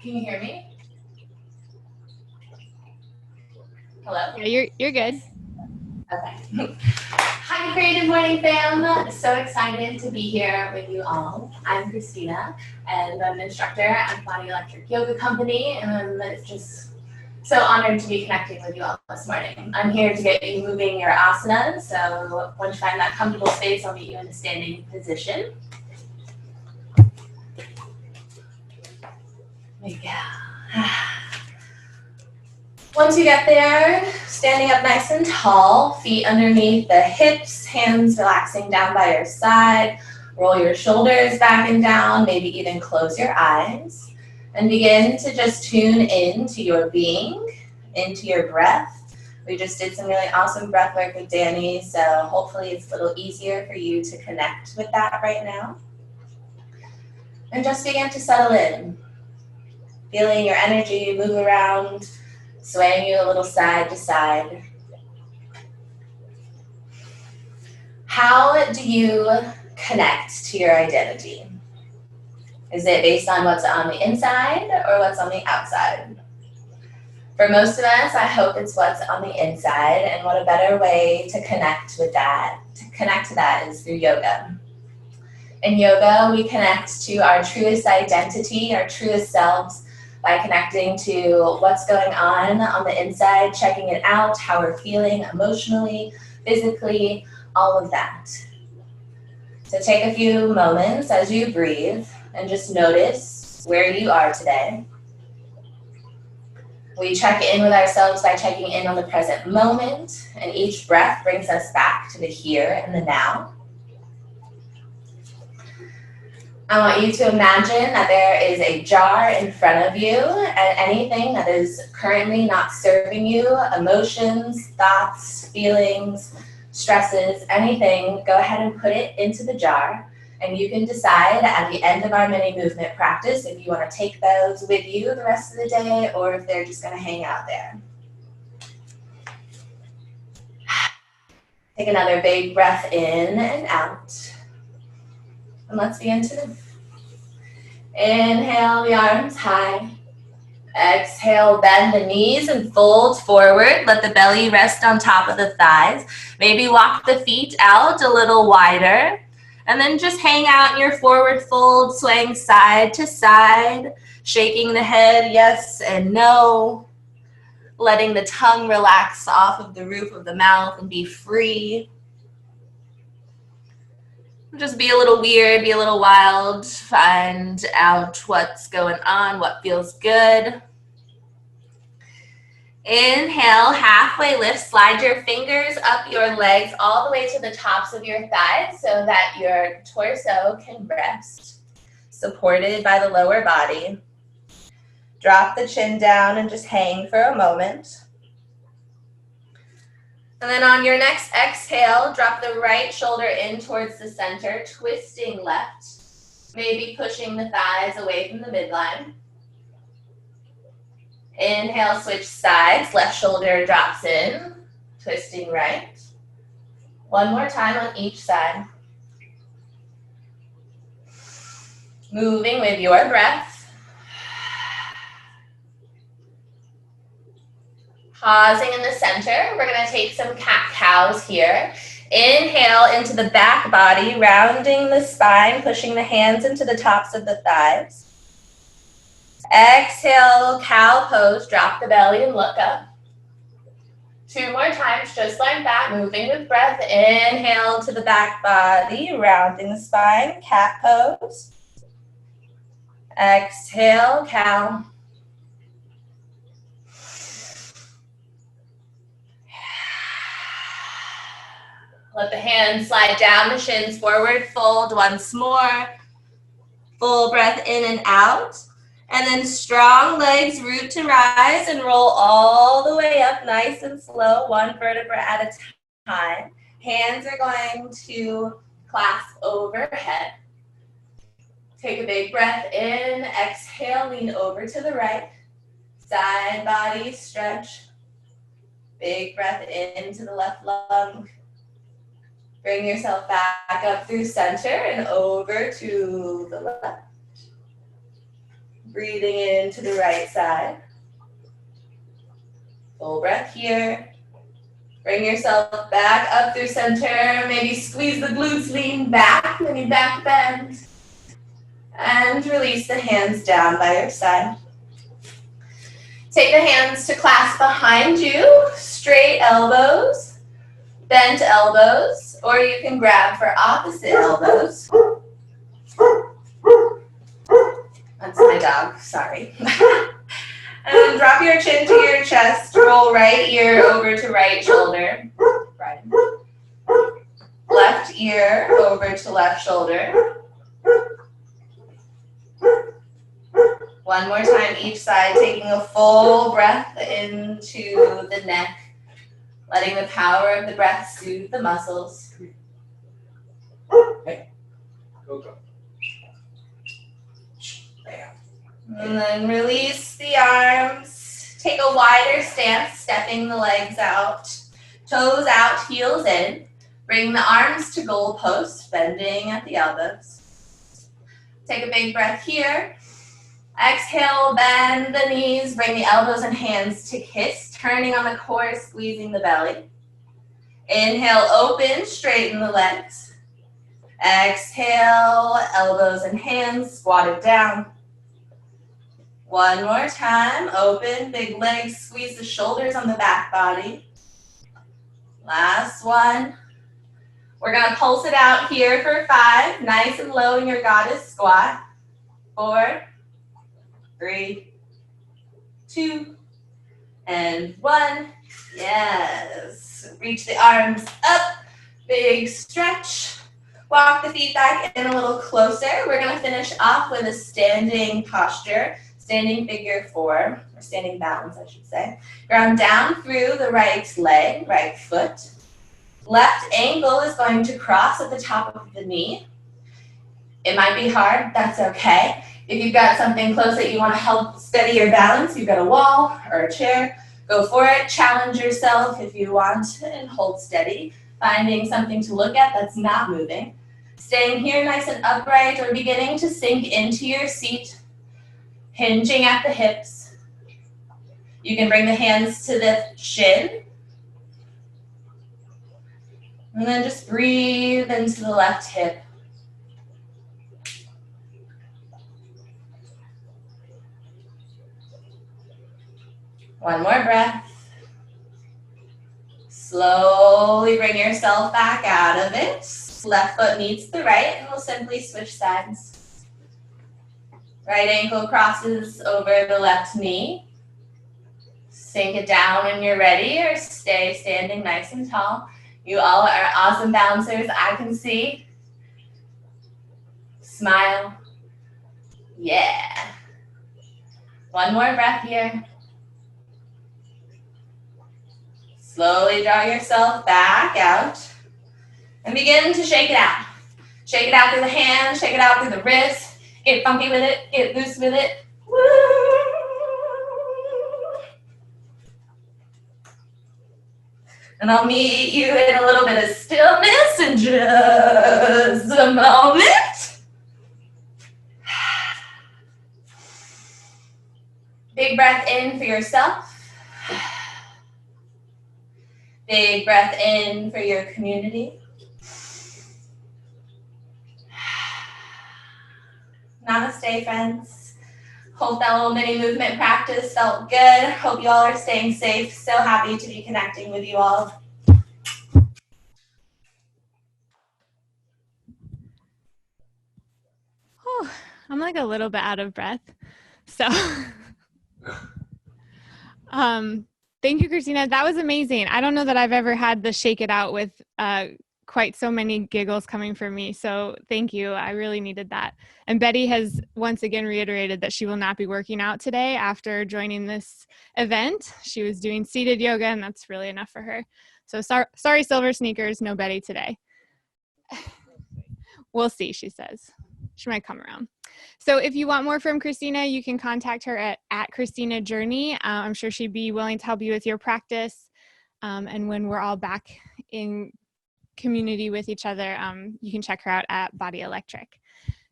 Can you hear me? Hello? Yeah, you're good. Okay. Hi, Creative Morning fam. So excited to be here with you all. I'm Christina, and I'm an instructor at Body Electric Yoga Company, and it's just so honored to be connecting with you all this morning. I'm here to get you moving your asanas, so once you find that comfortable space, I'll meet you in a standing position. There you go. Once you get there, standing up nice and tall, feet underneath the hips, hands relaxing down by your side. Roll your shoulders back and down, maybe even close your eyes. And begin to just tune into your being, into your breath. We just did some really awesome breath work with Danny, so hopefully it's a little easier for you to connect with that right now. And just begin to settle in. Feeling your energy move around, swaying you a little side to side. How do you connect to your identity? Is it based on what's on the inside or what's on the outside? For most of us, I hope it's what's on the inside, and what a better way to connect with that, is through yoga. In yoga, we connect to our truest identity, our truest selves, by connecting to what's going on the inside, checking it out, how we're feeling emotionally, physically, all of that. So take a few moments as you breathe and just notice where you are today. We check in with ourselves by checking in on the present moment, and each breath brings us back to the here and the now. I want you to imagine that there is a jar in front of you, and anything that is currently not serving you, emotions, thoughts, feelings, stresses, anything, go ahead and put it into the jar. And you can decide at the end of our mini movement practice if you want to take those with you the rest of the day or if they're just going to hang out there. Take another big breath in and out. And let's begin to inhale the arms high. Exhale, bend the knees and fold forward. Let the belly rest on top of the thighs. Maybe walk the feet out a little wider. And then just hang out in your forward fold, swaying side to side, shaking the head yes and no. Letting the tongue relax off of the roof of the mouth and be free. Just be a little weird, be a little wild, find out what's going on, what feels good. Inhale, halfway lift, slide your fingers up your legs all the way to the tops of your thighs so that your torso can rest, supported by the lower body. Drop the chin down and just hang for a moment. And then on your next exhale, drop the right shoulder in towards the center, twisting left, maybe pushing the thighs away from the midline. Inhale, switch sides, left shoulder drops in, twisting right. One more time on each side. Moving with your breath. Pausing in the center, we're going to take some cat-cows here. Inhale into the back body, rounding the spine, pushing the hands into the tops of the thighs. Exhale, cow pose, drop the belly and look up. 2 more times, just like that, moving with breath. Inhale to the back body, rounding the spine, cat pose. Exhale, cow. Let the hands slide down, the shins forward, fold once more. Full breath in and out. And then strong legs root to rise and roll all the way up nice and slow, 1 vertebra at a time. Hands are going to clasp overhead. Take a big breath in, exhale, lean over to the right. Side body stretch. Big breath into the left lung. Bring yourself back up through center and over to the left. Breathing into the right side. Full breath here. Bring yourself back up through center. Maybe squeeze the glutes, lean back, maybe back bend. And release the hands down by your side. Take the hands to clasp behind you, straight elbows, bent elbows, or you can grab for opposite elbows. That's my dog, sorry. And drop your chin to your chest, roll right ear over to right shoulder. Right. Left ear over to left shoulder. One more time each side, taking a full breath into the neck, letting the power of the breath soothe the muscles. Hey, go. There. And then release the arms. Take a wider stance, stepping the legs out. Toes out, heels in. Bring the arms to goalpost, bending at the elbows. Take a big breath here. Exhale, bend the knees, bring the elbows and hands to kiss, turning on the core, squeezing the belly. Inhale, open, straighten the legs. Exhale, elbows and hands squatted down. One more time, open, big legs, squeeze the shoulders on the back body. Last one. We're gonna pulse it out here for 5, nice and low in your goddess squat. 4, 3, 2, and 1. Yes. Reach the arms up. Big stretch. Walk the feet back in a little closer. We're going to finish off with a standing posture, standing figure 4, or standing balance, I should say. Ground down through the right leg, right foot. Left ankle is going to cross at the top of the knee. It might be hard, that's okay. If you've got something close that you want to help steady your balance, you've got a wall or a chair, go for it. Challenge yourself if you want and hold steady. Finding something to look at that's not moving. Staying here nice and upright or beginning to sink into your seat. Hinging at the hips. You can bring the hands to the shin. And then just breathe into the left hip. One more breath. Slowly bring yourself back out of it. Left foot meets the right, and we'll simply switch sides. Right ankle crosses over the left knee. Sink it down when you're ready, or stay standing nice and tall. You all are awesome bouncers, I can see. Smile. Yeah. One more breath here. Slowly draw yourself back out and begin to shake it out. Shake it out through the hands, shake it out through the wrists. Get funky with it, get loose with it. And I'll meet you in a little bit of stillness in just a moment. Big breath in for yourself. Big breath in for your community. Namaste, friends. Hope that little mini movement practice felt good. Hope you all are staying safe. So happy to be connecting with you all. Oh, I'm like a little bit out of breath. So, thank you, Christina. That was amazing. I don't know that I've ever had the shake it out with quite so many giggles coming from me. So thank you. I really needed that. And Betty has once again reiterated that she will not be working out today after joining this event. She was doing seated yoga, and that's really enough for her. So sorry, Silver Sneakers, no Betty today. We'll see, she says. She might come around. So if you want more from Christina, you can contact her at Christina Journey. I'm sure she'd be willing to help you with your practice. And when we're all back in community with each other, you can check her out at Body Electric.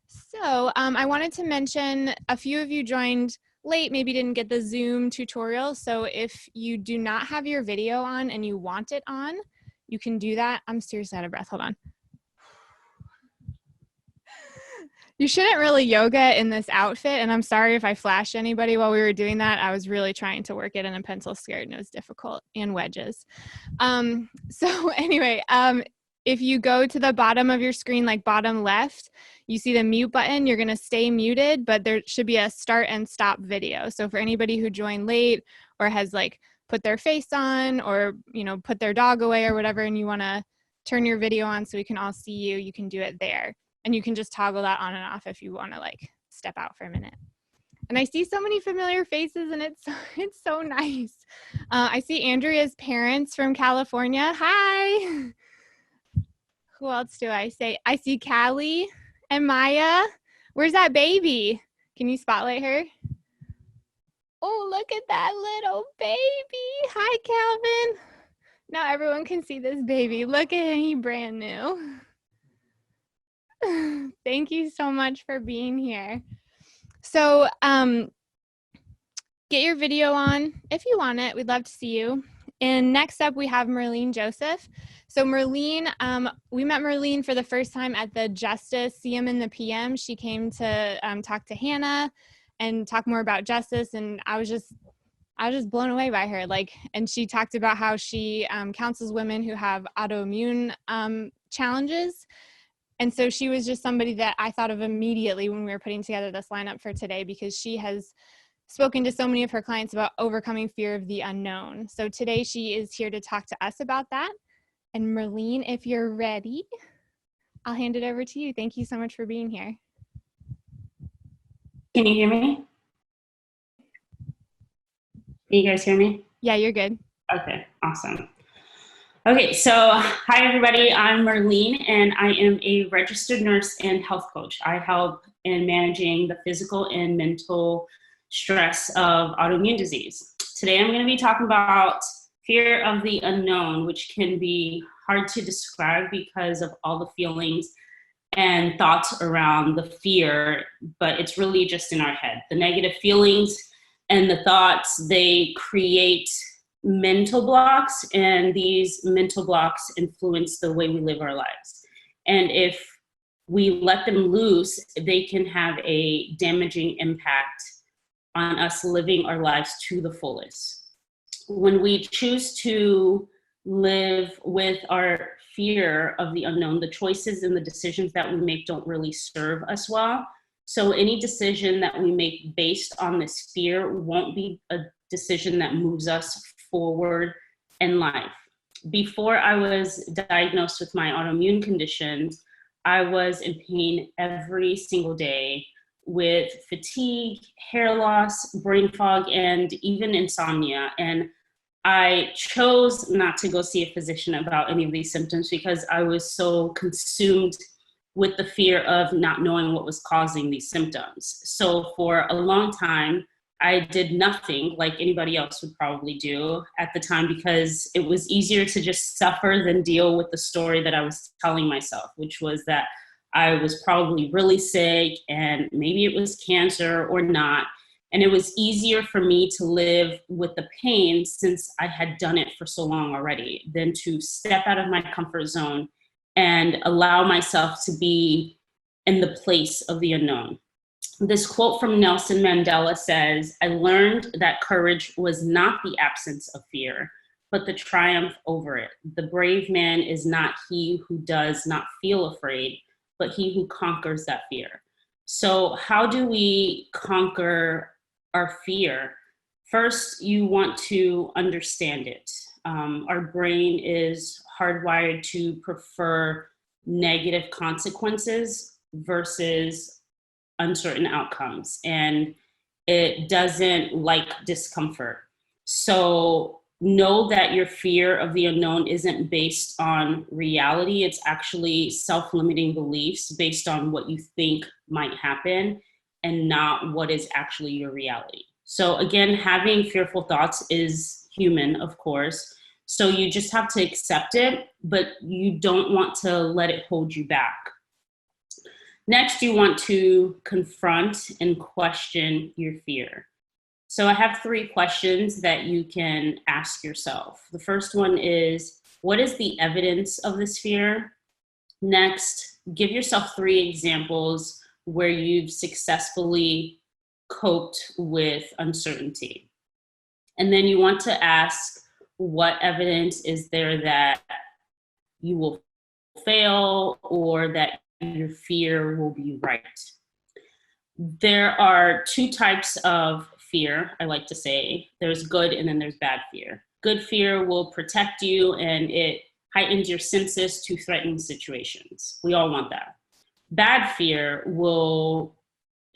So I wanted to mention a few of you joined late, maybe didn't get the Zoom tutorial. So if you do not have your video on and you want it on, you can do that. I'm seriously out of breath. Hold on. You shouldn't really yoga in this outfit, and I'm sorry if I flashed anybody while we were doing that. I was really trying to work it in a pencil skirt, and it was difficult, and wedges. So anyway, if you go to the bottom of your screen, like bottom left, you see the mute button. You're going to stay muted, but there should be a start and stop video. So for anybody who joined late or has like put their face on or, you know, put their dog away or whatever, and you want to turn your video on so we can all see you, you can do it there. And you can just toggle that on and off if you want to like step out for a minute. And I see so many familiar faces, and it's so nice. I see Andrea's parents from California. Hi. Who else do I say? I see Callie and Maya. Where's that baby? Can you spotlight her? Oh, look at that little baby. Hi, Calvin. Now everyone can see this baby. Look at him, he's brand new. Thank you so much for being here. So get your video on if you want it. We'd love to see you. And next up, we have Marlene Joseph. So Marlene, we met Marlene for the first time at the Justice CM and the PM. She came to talk to Hannah and talk more about justice. And I was just blown away by her. And she talked about how she counsels women who have autoimmune challenges. And so she was just somebody that I thought of immediately when we were putting together this lineup for today, because she has spoken to so many of her clients about overcoming fear of the unknown. So today she is here to talk to us about that. And Marlene, if you're ready, I'll hand it over to you. Thank you so much for being here. Can you hear me? Can you guys hear me? Yeah, you're good. Okay, awesome. Okay, so hi everybody, I'm Marlene and I am a registered nurse and health coach. I help in managing the physical and mental stress of autoimmune disease. Today I'm going to be talking about fear of the unknown, which can be hard to describe because of all the feelings and thoughts around the fear, but it's really just in our head. The negative feelings and the thoughts, they create mental blocks, and these mental blocks influence the way we live our lives. And if we let them loose, they can have a damaging impact on us living our lives to the fullest. When we choose to live with our fear of the unknown, the choices and the decisions that we make don't really serve us well. So any decision that we make based on this fear won't be a decision that moves us forward in life. Before I was diagnosed with my autoimmune conditions, I was in pain every single day with fatigue, hair loss, brain fog, and even insomnia. And I chose not to go see a physician about any of these symptoms because I was so consumed with the fear of not knowing what was causing these symptoms. So for a long time, I did nothing like anybody else would probably do at the time, because it was easier to just suffer than deal with the story that I was telling myself, which was that I was probably really sick and maybe it was cancer or not. And it was easier for me to live with the pain since I had done it for so long already than to step out of my comfort zone and allow myself to be in the place of the unknown. This quote from Nelson Mandela says, "I learned that courage was not the absence of fear, but the triumph over it. The brave man is not he who does not feel afraid, but he who conquers that fear." So how do we conquer our fear? First, you want to understand it. Our brain is hardwired to prefer negative consequences versus uncertain outcomes, and it doesn't like discomfort. So know that your fear of the unknown isn't based on reality. It's actually self-limiting beliefs based on what you think might happen and not what is actually your reality. So again, having fearful thoughts is human, of course. So you just have to accept it, but you don't want to let it hold you back. Next, you want to confront and question your fear. So I have 3 questions that you can ask yourself. The first one is, what is the evidence of this fear? Next, give yourself 3 examples where you've successfully coped with uncertainty. And then you want to ask, what evidence is there that you will fail or that your fear will be right? There are 2 types of fear, I like to say. There's good and then there's bad fear. Good fear will protect you and it heightens your senses to threatening situations. We all want that. Bad fear will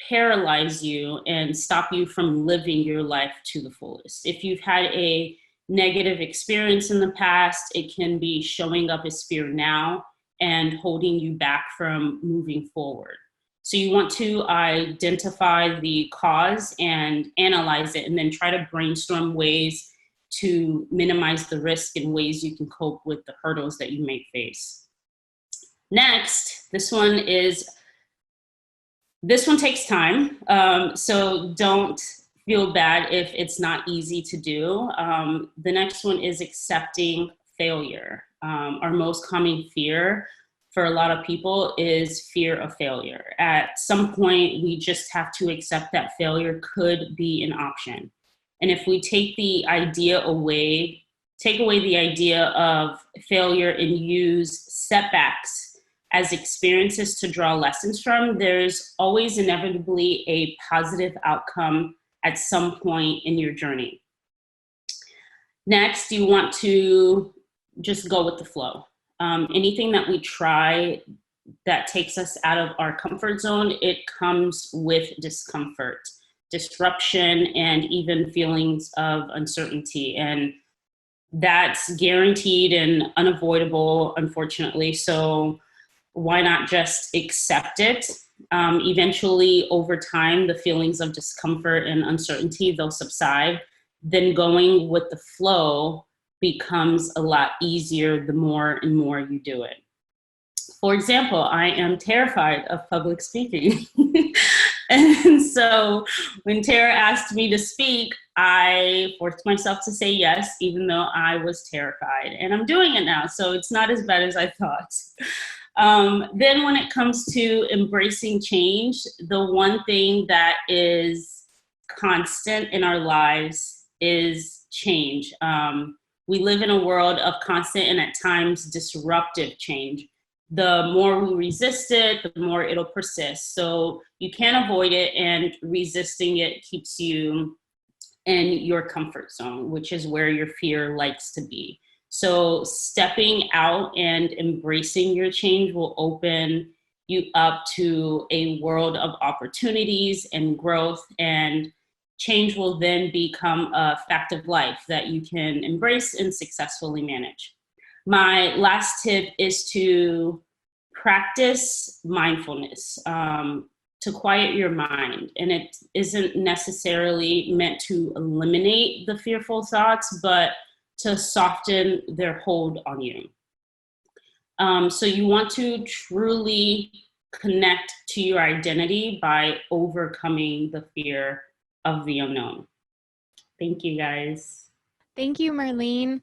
paralyze you and stop you from living your life to the fullest. If you've had a negative experience in the past, it can be showing up as fear now and holding you back from moving forward. So you want to identify the cause and analyze it, and then try to brainstorm ways to minimize the risk and ways you can cope with the hurdles that you may face. Next, this one takes time. So don't feel bad if it's not easy to do. The next one is accepting failure. Our most common fear for a lot of people is fear of failure. At some point, we just have to accept that failure could be an option. And if we take away the idea of failure and use setbacks as experiences to draw lessons from, there's always inevitably a positive outcome at some point in your journey. Next, you want to just go with the flow. Anything that we try that takes us out of our comfort zone, it comes with discomfort, disruption, and even feelings of uncertainty. And that's guaranteed and unavoidable, unfortunately. So why not just accept it? Eventually, over time, the feelings of discomfort and uncertainty, they'll subside. Then going with the flow becomes a lot easier the more and more you do it. For example, I am terrified of public speaking. And so when Tara asked me to speak, I forced myself to say yes, even though I was terrified. And I'm doing it now, so it's not as bad as I thought. Then when it comes to embracing change, the one thing that is constant in our lives is change. We live in a world of constant and at times disruptive change. The more we resist it, the more it'll persist. So you can't avoid it, and resisting it keeps you in your comfort zone, which is where your fear likes to be. So stepping out and embracing your change will open you up to a world of opportunities and growth, and change will then become a fact of life that you can embrace and successfully manage. My last tip is to practice mindfulness, to quiet your mind. And it isn't necessarily meant to eliminate the fearful thoughts, but to soften their hold on you. So you want to truly connect to your identity by overcoming the fear of the unknown. Thank you, guys. Thank you, Marlene.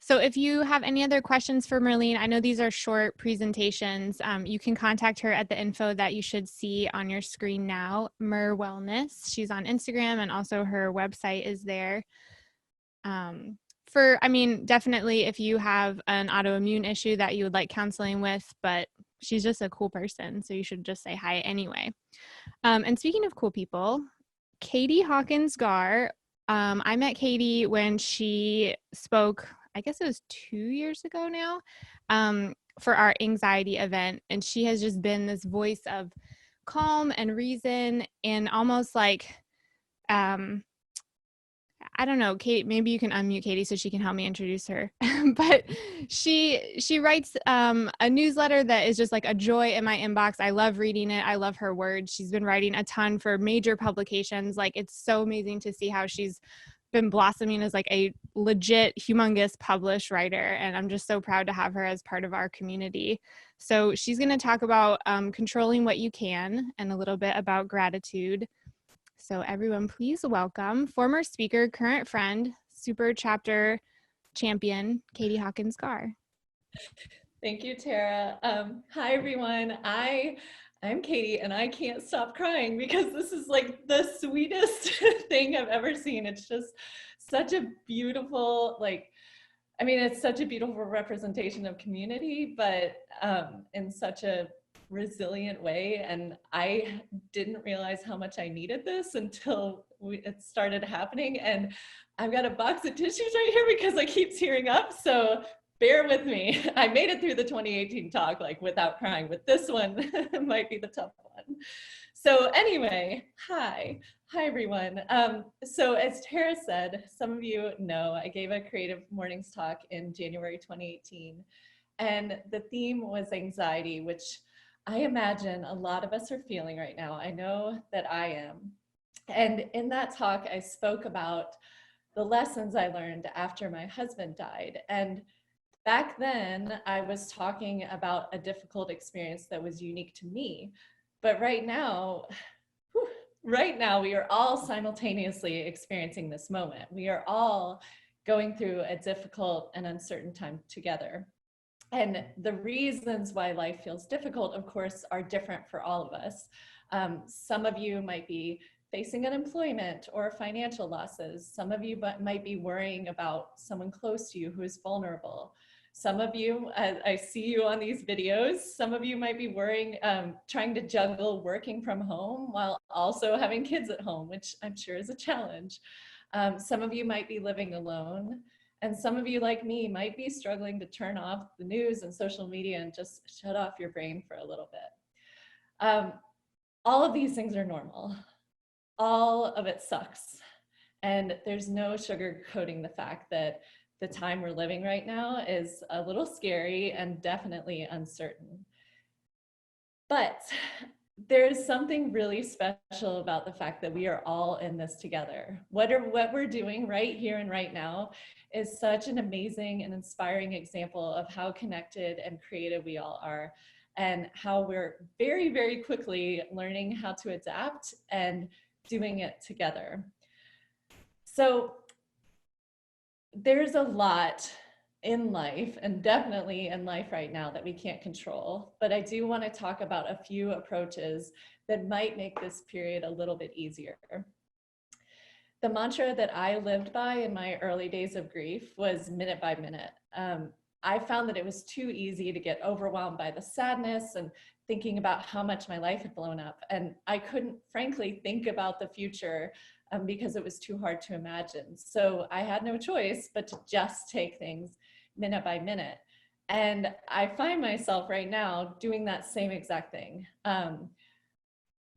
So if you have any other questions for Marlene, I know these are short presentations. You can contact her at the info that you should see on your screen now, Mer Wellness. She's on Instagram, and also her website is there. Definitely if you have an autoimmune issue that you would like counseling with, but she's just a cool person, so you should just say hi anyway. And speaking of cool people, Katie Hawkins Gar, I met Katie when she spoke, I guess it was 2 years ago now, for our anxiety event. And she has just been this voice of calm and reason, and almost like, I don't know, Kate, maybe you can unmute Katie so she can help me introduce her. But she writes a newsletter that is just like a joy in my inbox. I love reading it. I love her words. She's been writing a ton for major publications. Like, it's so amazing to see how she's been blossoming as like a legit humongous published writer. And I'm just so proud to have her as part of our community. So she's going to talk about controlling what you can and a little bit about gratitude. So everyone, please welcome former speaker, current friend, super chapter champion, Katie Hawkins Garr. Thank you, Tara. Hi, everyone. I'm Katie, and I can't stop crying because this is like the sweetest thing I've ever seen. It's just such a beautiful, it's such a beautiful representation of community, but in such a resilient way. And I didn't realize how much I needed this until it started happening. And I've got a box of tissues right here because I keep tearing up. So bear with me. I made it through the 2018 talk without crying, but this one might be the tough one. So anyway, hi everyone. So as Tara said, some of you know I gave a Creative Mornings talk in January 2018, and the theme was anxiety, which I imagine a lot of us are feeling right now. I know that I am. And in that talk, I spoke about the lessons I learned after my husband died. And back then, I was talking about a difficult experience that was unique to me. But right now, we are all simultaneously experiencing this moment. We are all going through a difficult and uncertain time together. And the reasons why life feels difficult, of course, are different for all of us. Some of you might be facing unemployment or financial losses. Some of you might be worrying about someone close to you who is vulnerable. Some of you, I see you on these videos, some of you might be worrying, trying to juggle working from home while also having kids at home, which I'm sure is a challenge. Some of you might be living alone. And some of you, like me, might be struggling to turn off the news and social media and just shut off your brain for a little bit. All of these things are normal. All of it sucks. And there's no sugarcoating the fact that the time we're living right now is a little scary and definitely uncertain. But there's something really special about the fact that we are all in this together. What we're doing right here and right now is such an amazing and inspiring example of how connected and creative we all are, and how we're very, very quickly learning how to adapt and doing it together. So there's a lot in life, and definitely in life right now, that we can't control. But I do want to talk about a few approaches that might make this period a little bit easier. The mantra that I lived by in my early days of grief was minute by minute. I found that it was too easy to get overwhelmed by the sadness and thinking about how much my life had blown up. And I couldn't, frankly, think about the future because it was too hard to imagine. So I had no choice but to just take things minute by minute. And I find myself right now doing that same exact thing. And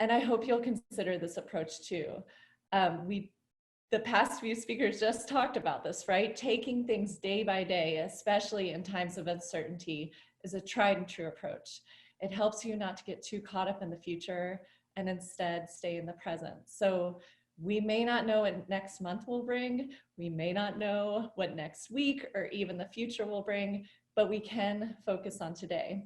I hope you'll consider this approach too. The past few speakers just talked about this, right? Taking things day by day, especially in times of uncertainty, is a tried and true approach. It helps you not to get too caught up in the future and instead stay in the present. So we may not know what next month will bring. We may not know what next week or even the future will bring, but we can focus on today.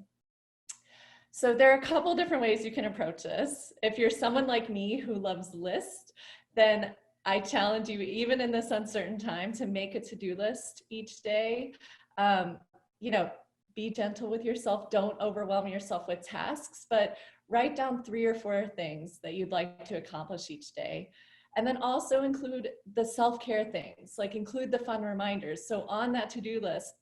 So there are a couple different ways you can approach this. If you're someone like me who loves lists, then I challenge you, even in this uncertain time, to make a to-do list each day. Be gentle with yourself. Don't overwhelm yourself with tasks, but write down 3 or 4 things that you'd like to accomplish each day. And then also include the self-care things, like include the fun reminders. So on that to-do list,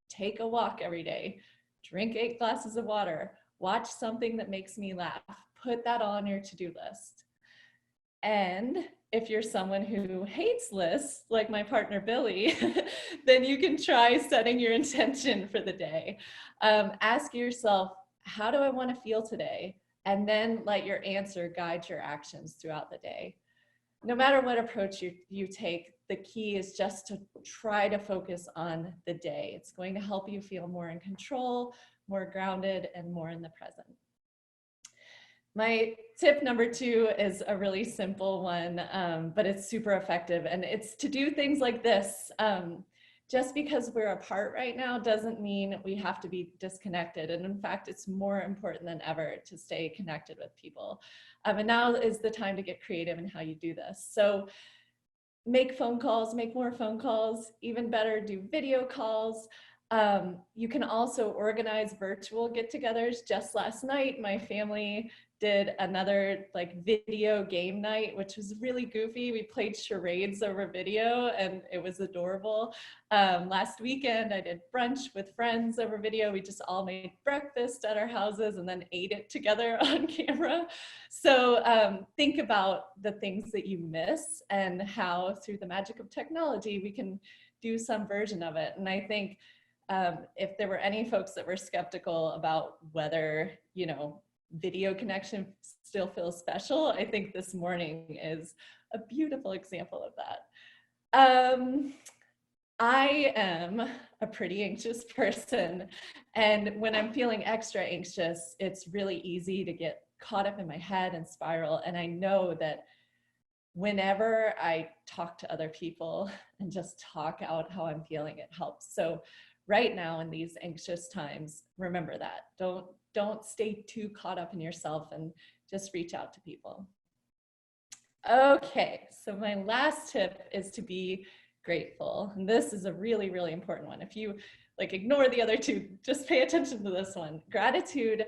take a walk every day, drink 8 glasses of water, watch something that makes me laugh. Put that on your to-do list. And if you're someone who hates lists, like my partner Billy, then you can try setting your intention for the day. Ask yourself, how do I want to feel today? And then let your answer guide your actions throughout the day. no matter what approach you take, the key is just to try to focus on the day. It's going to help you feel more in control, more grounded, and more in the present. My tip number 2 is a really simple one, but it's super effective, and it's to do things like this. Just because we're apart right now doesn't mean we have to be disconnected. And in fact, it's more important than ever to stay connected with people. And now is the time to get creative in how you do this. So make phone calls, make more phone calls, even better, do video calls. You can also organize virtual get-togethers. Just last night, my family did another like video game night, which was really goofy. We played charades over video and it was adorable. Last weekend, I did brunch with friends over video. We just all made breakfast at our houses and then ate it together on camera. So think about the things that you miss and how through the magic of technology, we can do some version of it. And I think if there were any folks that were skeptical about whether, you know, video connection still feels special, I think this morning is a beautiful example of that. I am a pretty anxious person, and when I'm feeling extra anxious, it's really easy to get caught up in my head and spiral. And I know that whenever I talk to other people and just talk out how I'm feeling, it helps. So right now in these anxious times, remember that. Don't stay too caught up in yourself and just reach out to people. Okay, so my last tip is to be grateful. And this is a really, really important one. If you like ignore the other two, just pay attention to this one. Gratitude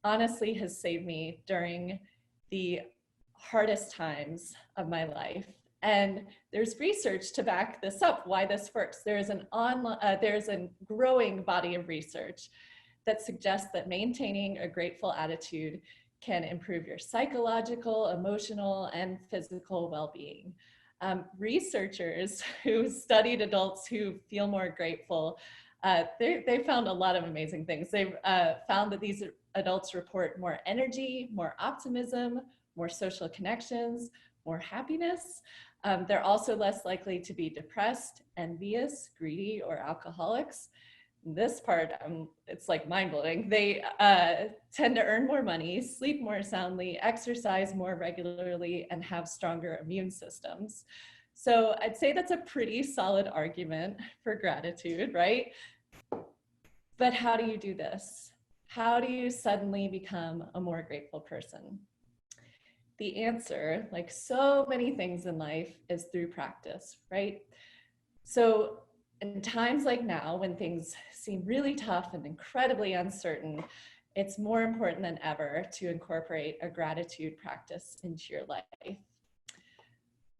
honestly has saved me during the hardest times of my life. And there's research to back this up, why this works. There's a growing body of research that suggests that maintaining a grateful attitude can improve your psychological, emotional, and physical well-being. Researchers who studied adults who feel more grateful, they found a lot of amazing things. They've found that these adults report more energy, more optimism, more social connections, more happiness. They're also less likely to be depressed, envious, greedy, or alcoholics. This part, it's like mind-blowing. They tend to earn more money, sleep more soundly, exercise more regularly, and have stronger immune systems. So I'd say that's a pretty solid argument for gratitude, right? But how do you do this? How do you suddenly become a more grateful person? The answer, like so many things in life, is through practice, right? So in times like now, when things seem really tough and incredibly uncertain, it's more important than ever to incorporate a gratitude practice into your life.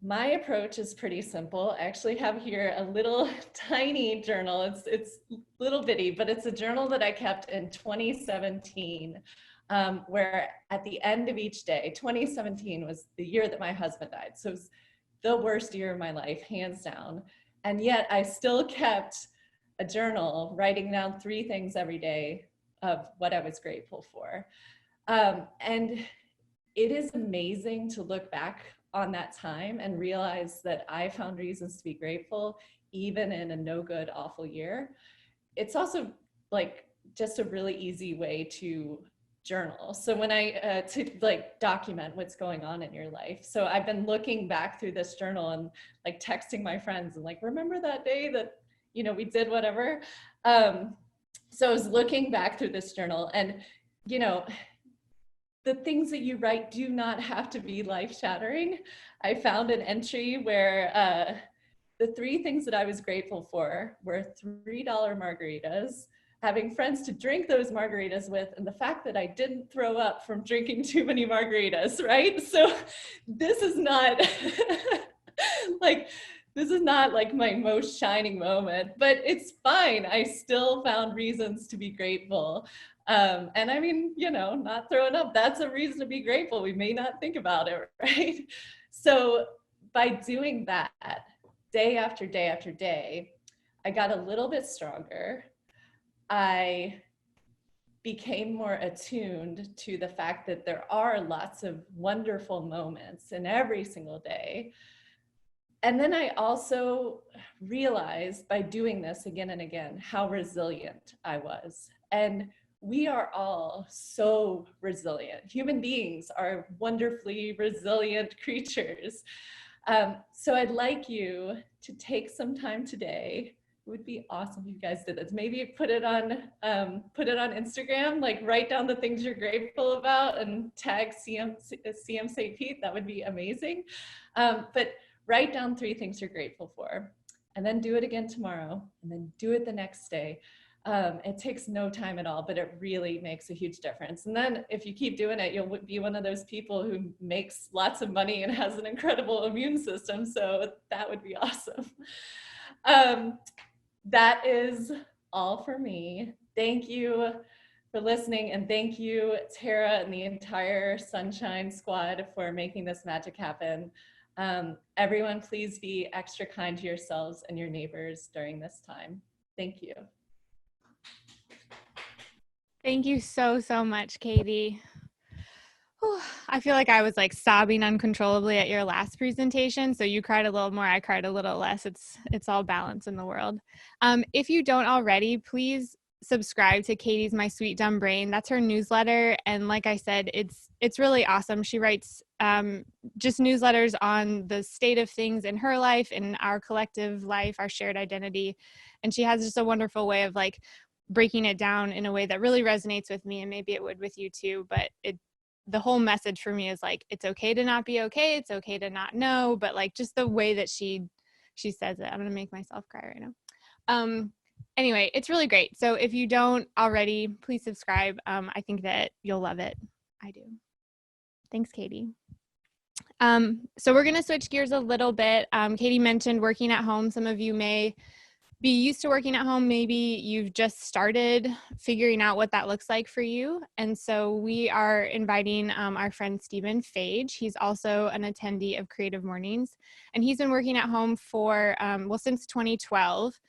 My approach is pretty simple. I actually have here a little tiny journal. It's little bitty, but it's a journal that I kept in 2017, where at the end of each day, 2017 was the year that my husband died. So it was the worst year of my life, hands down. And yet I still kept a journal writing down 3 things every day of what I was grateful for. And it is amazing to look back on that time and realize that I found reasons to be grateful, even in a no good, awful year. It's also like just a really easy way to journal. So when to like document what's going on in your life. So I've been looking back through this journal and like texting my friends and like, remember that day that, you know, we did whatever. So I was looking back through this journal and, you know, the things that you write do not have to be life-shattering. I found an entry where the 3 things that I was grateful for were $3 margaritas, having friends to drink those margaritas with, and the fact that I didn't throw up from drinking too many margaritas, right? So this is not like my most shining moment, but it's fine. I still found reasons to be grateful. And I mean, you know, not throwing up, that's a reason to be grateful. We may not think about it, right? So by doing that day after day after day, I got a little bit stronger. I became more attuned to the fact that there are lots of wonderful moments in every single day. And then I also realized by doing this again and again how resilient I was. And we are all so resilient. Human beings are wonderfully resilient creatures. So I'd like you to take some time today. It would be awesome if you guys did this. Maybe put it on Instagram, like write down the things you're grateful about and tag CM St. Pete. That would be amazing. But write down 3 things you're grateful for, and then do it again tomorrow, and then do it the next day. It takes no time at all, but it really makes a huge difference. And then if you keep doing it, you'll be one of those people who makes lots of money and has an incredible immune system. So that would be awesome. That is all for me. Thank you for listening, and thank you, Tara, and the entire Sunshine Squad for making this magic happen. Everyone, please be extra kind to yourselves and your neighbors during this time. Thank you. Thank you so, so much, Katie. Whew, I feel like I was like sobbing uncontrollably at your last presentation. So you cried a little more, I cried a little less. It's all balance in the world. If you don't already, please subscribe to Katie's My Sweet Dumb Brain. That's her newsletter. And like I said, it's really awesome. She writes just newsletters on the state of things in her life, in our collective life, our shared identity. And she has just a wonderful way of like breaking it down in a way that really resonates with me, and maybe it would with you too. But the whole message for me is like, it's okay to not be okay. It's okay to not know, but like just the way that she says it. I'm going to make myself cry right now. Anyway, it's really great. So if you don't already, please subscribe. I think that you'll love it. I do. Thanks, Katie. So we're going to switch gears a little bit. Katie mentioned working at home. Some of you may be used to working at home. Maybe you've just started figuring out what that looks like for you. And so we are inviting our friend Stephen Phage. He's also an attendee of Creative Mornings, and he's been working at home for, since 2012.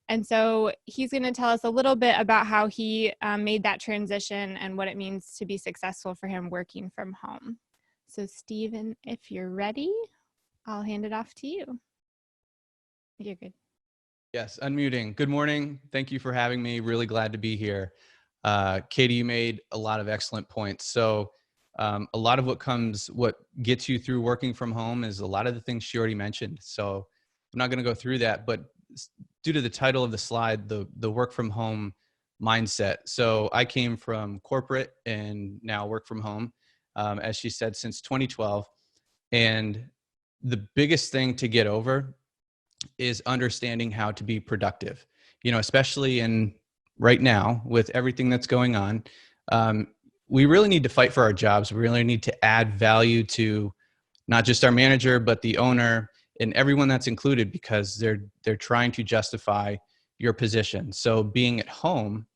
And so he's going to tell us a little bit about how he made that transition and what it means to be successful for him working from home. So Stephen, if you're ready, I'll hand it off to you. You're good. Yes, unmuting. Good morning. Thank you for having me. Really glad to be here. Katie, you made a lot of excellent points. So a lot of what gets you through working from home is a lot of the things she already mentioned. So I'm not going to go through that, but due to the title of the slide, the work from home mindset. So I came from corporate and now work from home, as she said, since 2012. And the biggest thing to get over is understanding how to be productive, especially in right now with everything that's going on. We really need to fight for our jobs. We really need to add value to not just our manager, but the owner and everyone that's included, because they're trying to justify your position. So being at home,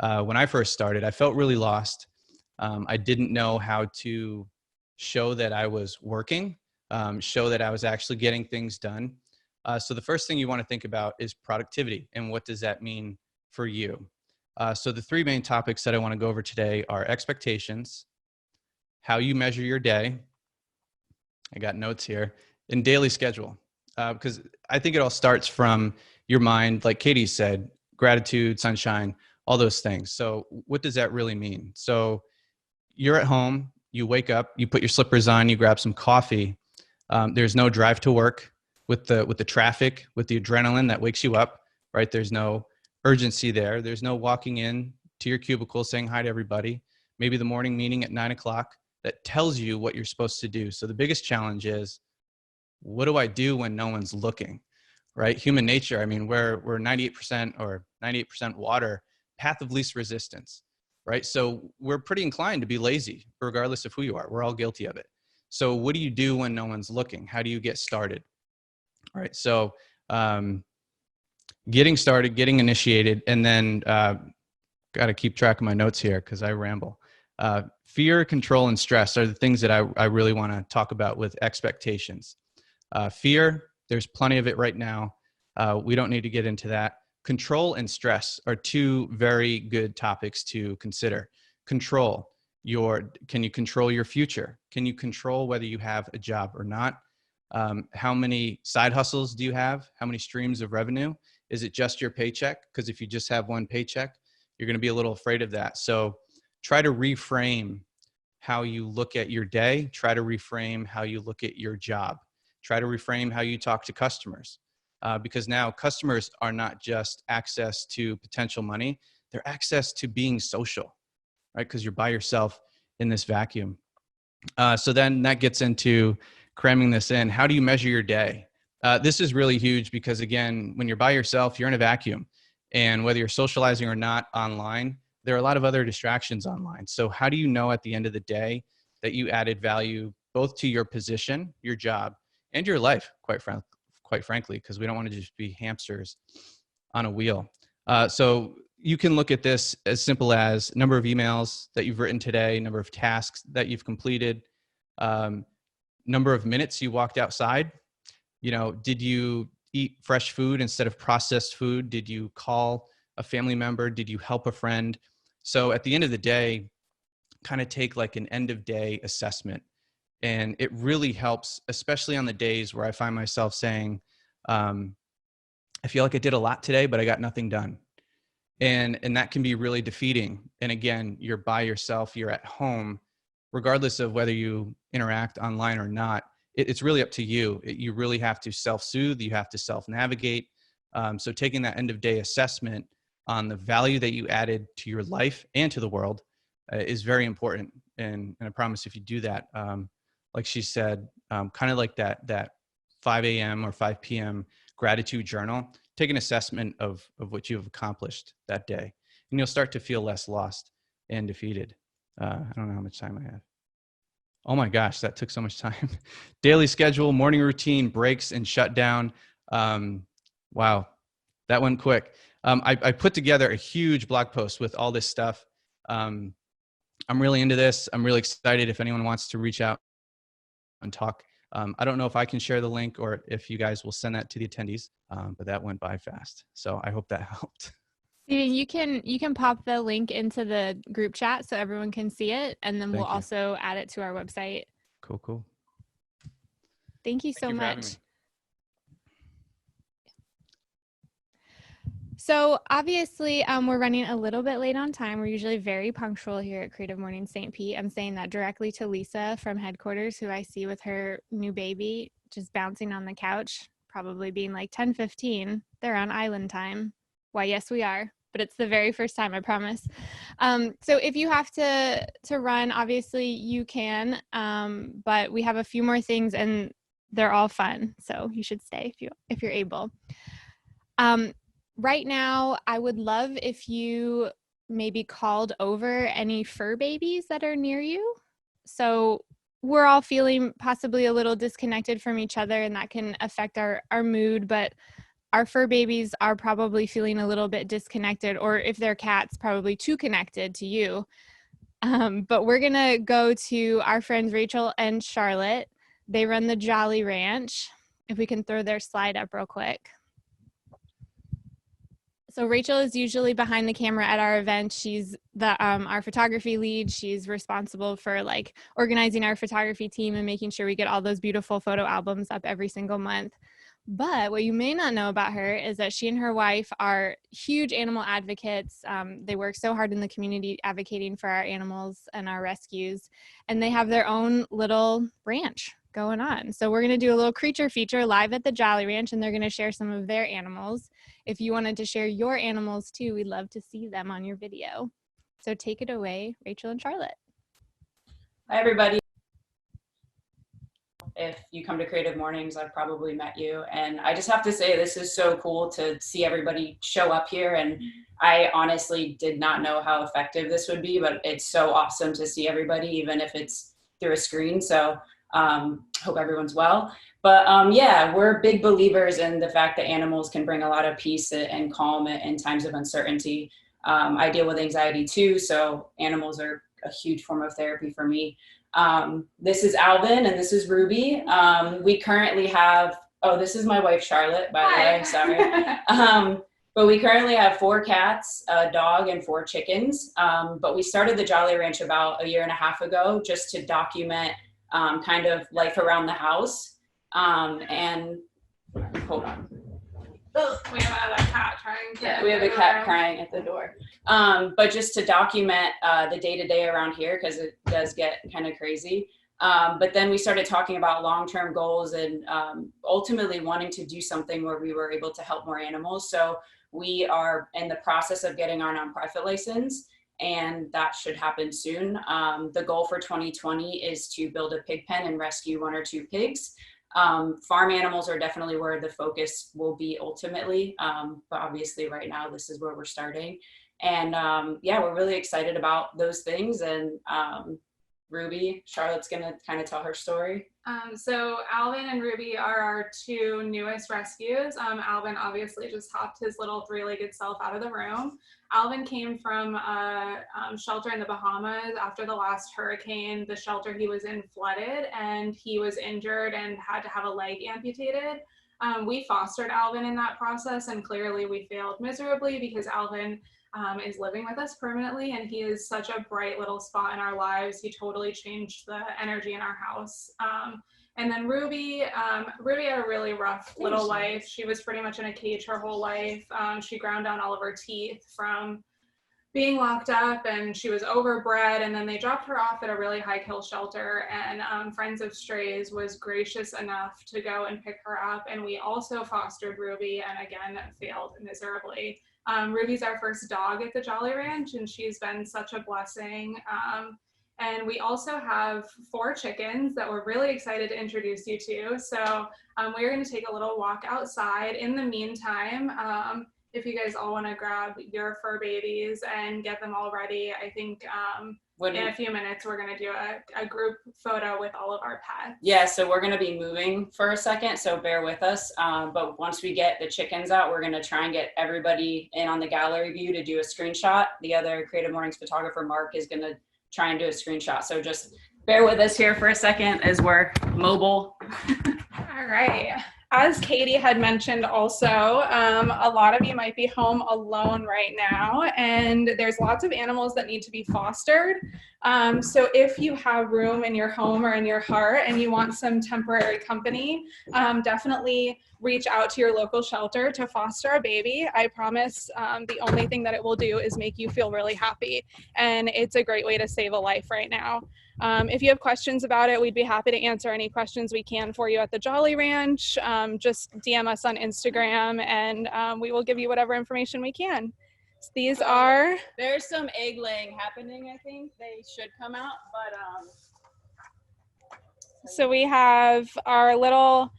when I first started, I felt really lost. I didn't know how to show that I was working, show that I was actually getting things done. So the first thing you want to think about is productivity, and what does that mean for you? So the 3 main topics that I want to go over today are expectations, how you measure your day, I got notes here, and daily schedule. Because I think it all starts from your mind, like Katie said, gratitude, sunshine, all those things. So what does that really mean? So you're at home, you wake up, you put your slippers on, you grab some coffee. There's no drive to work. With the traffic, with the adrenaline that wakes you up, right? There's no urgency there. There's no walking in to your cubicle saying hi to everybody. Maybe the morning meeting at 9 o'clock that tells you what you're supposed to do. So the biggest challenge is, what do I do when no one's looking, right? Human nature. I mean, we're 98% or 98% water, path of least resistance, right? So we're pretty inclined to be lazy, regardless of who you are. We're all guilty of it. So what do you do when no one's looking? How do you get started? All right, so getting started, getting initiated, and then got to keep track of my notes here because I ramble. Fear, control, and stress are the things that I really want to talk about with expectations. Fear, there's plenty of it right now. We don't need to get into that. control and stress are two very good topics to consider. Control. Can you control your future? Can you control whether you have a job or not? How many side hustles do you have? How many streams of revenue? Is it just your paycheck? Because if you just have one paycheck, you're going to be a little afraid of that. So try to reframe how you look at your day. Try to reframe how you look at your job. Try to reframe how you talk to customers. Because now customers are not just access to potential money, they're access to being social, right? Because you're by yourself in this vacuum. So then that gets into cramming this in. How do you measure your day? This is really huge because, again, when you're by yourself, you're in a vacuum. And whether you're socializing or not online, there are a lot of other distractions online. So how do you know at the end of the day that you added value both to your position, your job, and your life, quite frankly, because we don't want to just be hamsters on a wheel. So you can look at this as simple as number of emails that you've written today, number of tasks that you've completed, number of minutes you walked outside. Did you eat fresh food instead of processed food? Did you call a family member? Did you help a friend? So at the end of the day, kind of take like an end of day assessment. And it really helps, especially on the days where I find myself saying, I feel like I did a lot today, but I got nothing done. And that can be really defeating. And again, you're by yourself, you're at home, regardless of whether you interact online or not. It's really up to you. You really have to self-soothe. You have to self-navigate. So taking that end of day assessment on the value that you added to your life and to the world is very important. And I promise if you do that, like she said, kind of like that 5 a.m. or 5 p.m. gratitude journal, take an assessment of what you've accomplished that day. And you'll start to feel less lost and defeated. I don't know how much time I have. Oh my gosh, that took so much time. Daily schedule, morning routine, breaks, and shutdown. Wow, that went quick. I put together a huge blog post with all this stuff. I'm really into this. I'm really excited if anyone wants to reach out and talk. I don't know if I can share the link or if you guys will send that to the attendees, but that went by fast. So I hope that helped. Steven, you can pop the link into the group chat so everyone can see it, and then we'll also add it to our website. Cool. Thank you so for having much. me. So obviously, we're running a little bit late on time. We're usually very punctual here at Creative Mornings St. Pete. I'm saying that directly to Lisa from headquarters, who I see with her new baby just bouncing on the couch, probably being like 10:15. They're on island time. Why, yes, we are. But it's the very first time, I promise. So if you have to run, obviously you can. But we have a few more things, and they're all fun. So you should stay if you're able. Right now, I would love if you maybe called over any fur babies that are near you. So we're all feeling possibly a little disconnected from each other, and that can affect our mood, but our fur babies are probably feeling a little bit disconnected, or if they're cats, probably too connected to you. But we're going to go to our friends Rachel and Charlotte. They run the Jolly Ranch. If we can throw their slide up real quick. So Rachel is usually behind the camera at our event. She's our photography lead. She's responsible for like organizing our photography team and making sure we get all those beautiful photo albums up every single month. But what you may not know about her is that she and her wife are huge animal advocates. They work so hard in the community advocating for our animals and our rescues, and they have their own little ranch going on. So we're going to do a little creature feature live at the Jolly Ranch, and they're going to share some of their animals. If you wanted to share your animals too, we'd love to see them on your video. So take it away, Rachel and Charlotte. Hi, everybody. If you come to Creative Mornings, I've probably met you. And I just have to say, this is so cool to see everybody show up here. And I honestly did not know how effective this would be, but it's so awesome to see everybody, even if it's through a screen. So hope everyone's well. But yeah, we're big believers in the fact that animals can bring a lot of peace and calm in times of uncertainty. I deal with anxiety too, so animals are a huge form of therapy for me. This is Alvin and this is Ruby. We currently have, oh, this is my wife Charlotte, by the way, sorry. But we currently have 4 cats, a dog, and 4 chickens. But we started the Jolly Ranch about a year and a half ago just to document kind of life around the house. And hold on. We have another cat trying to. Yeah, we have a cat crying at the door. But just to document the day-to-day around here, because it does get kind of crazy. But then we started talking about long-term goals and ultimately wanting to do something where we were able to help more animals. So we are in the process of getting our nonprofit license, and that should happen soon. The goal for 2020 is to build a pig pen and rescue 1 or 2 pigs. Farm animals are definitely where the focus will be ultimately, but obviously right now this is where we're starting. And yeah, we're really excited about those things. And Ruby, Charlotte's gonna kind of tell her story. So Alvin and Ruby are our 2 newest rescues. Alvin obviously just hopped his little 3-legged self out of the room. Alvin came from a shelter in the Bahamas after the last hurricane. The shelter he was in flooded and he was injured and had to have a leg amputated. We fostered Alvin in that process, and clearly we failed miserably because Alvin is living with us permanently, and he is such a bright little spot in our lives. He totally changed the energy in our house. And then Ruby had a really rough little life. She was pretty much in a cage her whole life. She ground down all of her teeth from being locked up, and she was overbred, and then they dropped her off at a really high kill shelter, and Friends of Strays was gracious enough to go and pick her up. And we also fostered Ruby, and again failed miserably. Ruby's our first dog at the Jolly Ranch, and she's been such a blessing. And we also have 4 chickens that we're really excited to introduce you to. So we're going to take a little walk outside. In the meantime, if you guys all want to grab your fur babies and get them all ready, I think in a few minutes we're going to do a group photo with all of our pets. Yeah, so we're going to be moving for a second, so bear with us. But once we get the chickens out, we're going to try and get everybody in on the gallery view to do a screenshot. The other Creative Mornings photographer, Mark, is going to try and do a screenshot. So just bear with us here for a second as we're mobile. All right. As Katie had mentioned also, a lot of you might be home alone right now, and there's lots of animals that need to be fostered. So if you have room in your home or in your heart and you want some temporary company, definitely reach out to your local shelter to foster a baby. I promise the only thing that it will do is make you feel really happy, and it's a great way to save a life right now. If you have questions about it, we'd be happy to answer any questions we can for you at the Jolly Ranch. Just DM us on Instagram, and we will give you whatever information we can. So these are... There's some egg laying happening, I think. They should come out, but... So we have our little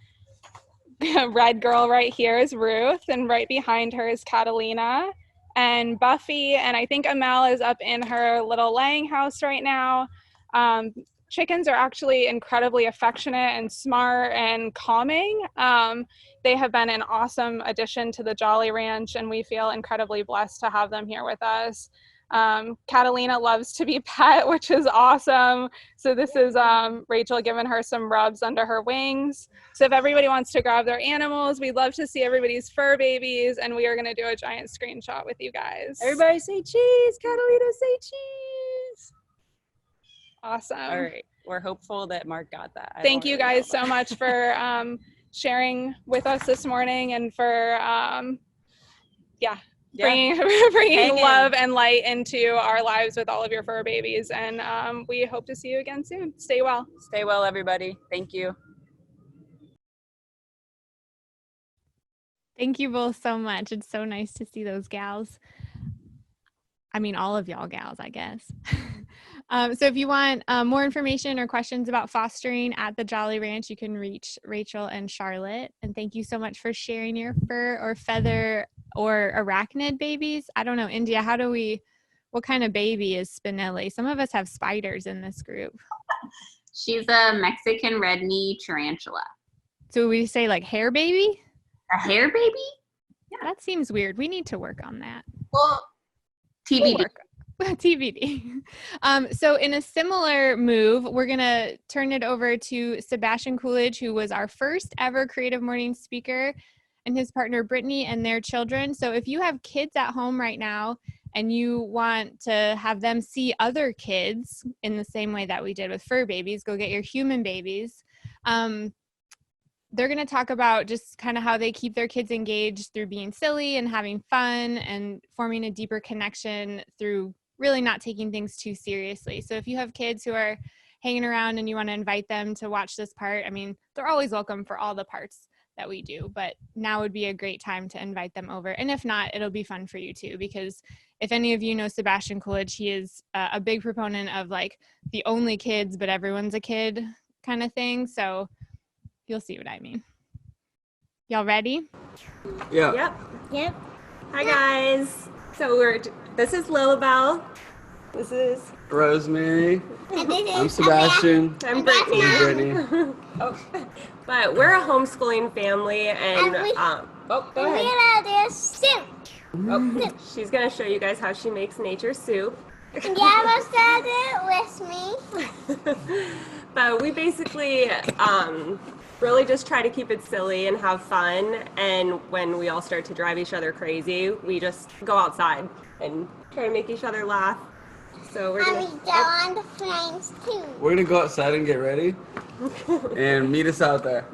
red girl right here is Ruth, and right behind her is Catalina and Buffy, and I think Amel is up in her little laying house right now. Chickens are actually incredibly affectionate and smart and calming. They have been an awesome addition to the Jolly Ranch, and we feel incredibly blessed to have them here with us. Catalina loves to be pet, which is awesome. So this is Rachel giving her some rubs under her wings. So if everybody wants to grab their animals, we'd love to see everybody's fur babies, and we are going to do a giant screenshot with you guys. Everybody say cheese. Catalina, say cheese. Awesome. All right. We're hopeful that Mark got that. Thank you guys so much for sharing with us this morning, and for bringing love and light into our lives with all of your fur babies. And we hope to see you again soon. Stay well. Stay well, everybody. Thank you. Thank you both so much. It's so nice to see those gals. I mean, all of y'all gals, I guess. So if you want more information or questions about fostering at the Jolly Ranch, you can reach Rachel and Charlotte. And thank you so much for sharing your fur or feather or arachnid babies. I don't know, India, what kind of baby is Spinelli? Some of us have spiders in this group. She's a Mexican red knee tarantula. So we say like hair baby? A hair baby? Yeah. That seems weird. We need to work on that. Well, TBD. TBD. So in a similar move, we're going to turn it over to Sebastian Coolidge, who was our first ever Creative Mornings speaker and his partner Brittany and their children. So if you have kids at home right now and you want to have them see other kids in the same way that we did with fur babies, go get your human babies. They're going to talk about just kind of how they keep their kids engaged through being silly and having fun and forming a deeper connection through really not taking things too seriously. So if you have kids who are hanging around and you want to invite them to watch this part, I mean, they're always welcome for all the parts that we do, but now would be a great time to invite them over. And if not, it'll be fun for you too, because if any of you know Sebastian Coolidge, he is a big proponent of like the only kids, but everyone's a kid kind of thing. So you'll see what I mean. Y'all ready? Yeah. Yep. Hi guys. So this is Lilibel. This is Rosemary. And this is I'm Sebastian. I'm Brittany. I'm Brittany. Oh. But we're a homeschooling family, and go ahead. There's soup. Oh, she's gonna show you guys how she makes nature soup. You ever said it with me? But we basically really just try to keep it silly and have fun. And when we all start to drive each other crazy, we just go outside and try to make each other laugh. So we're gonna go on the flames too. We're gonna go outside and get ready and meet us out there.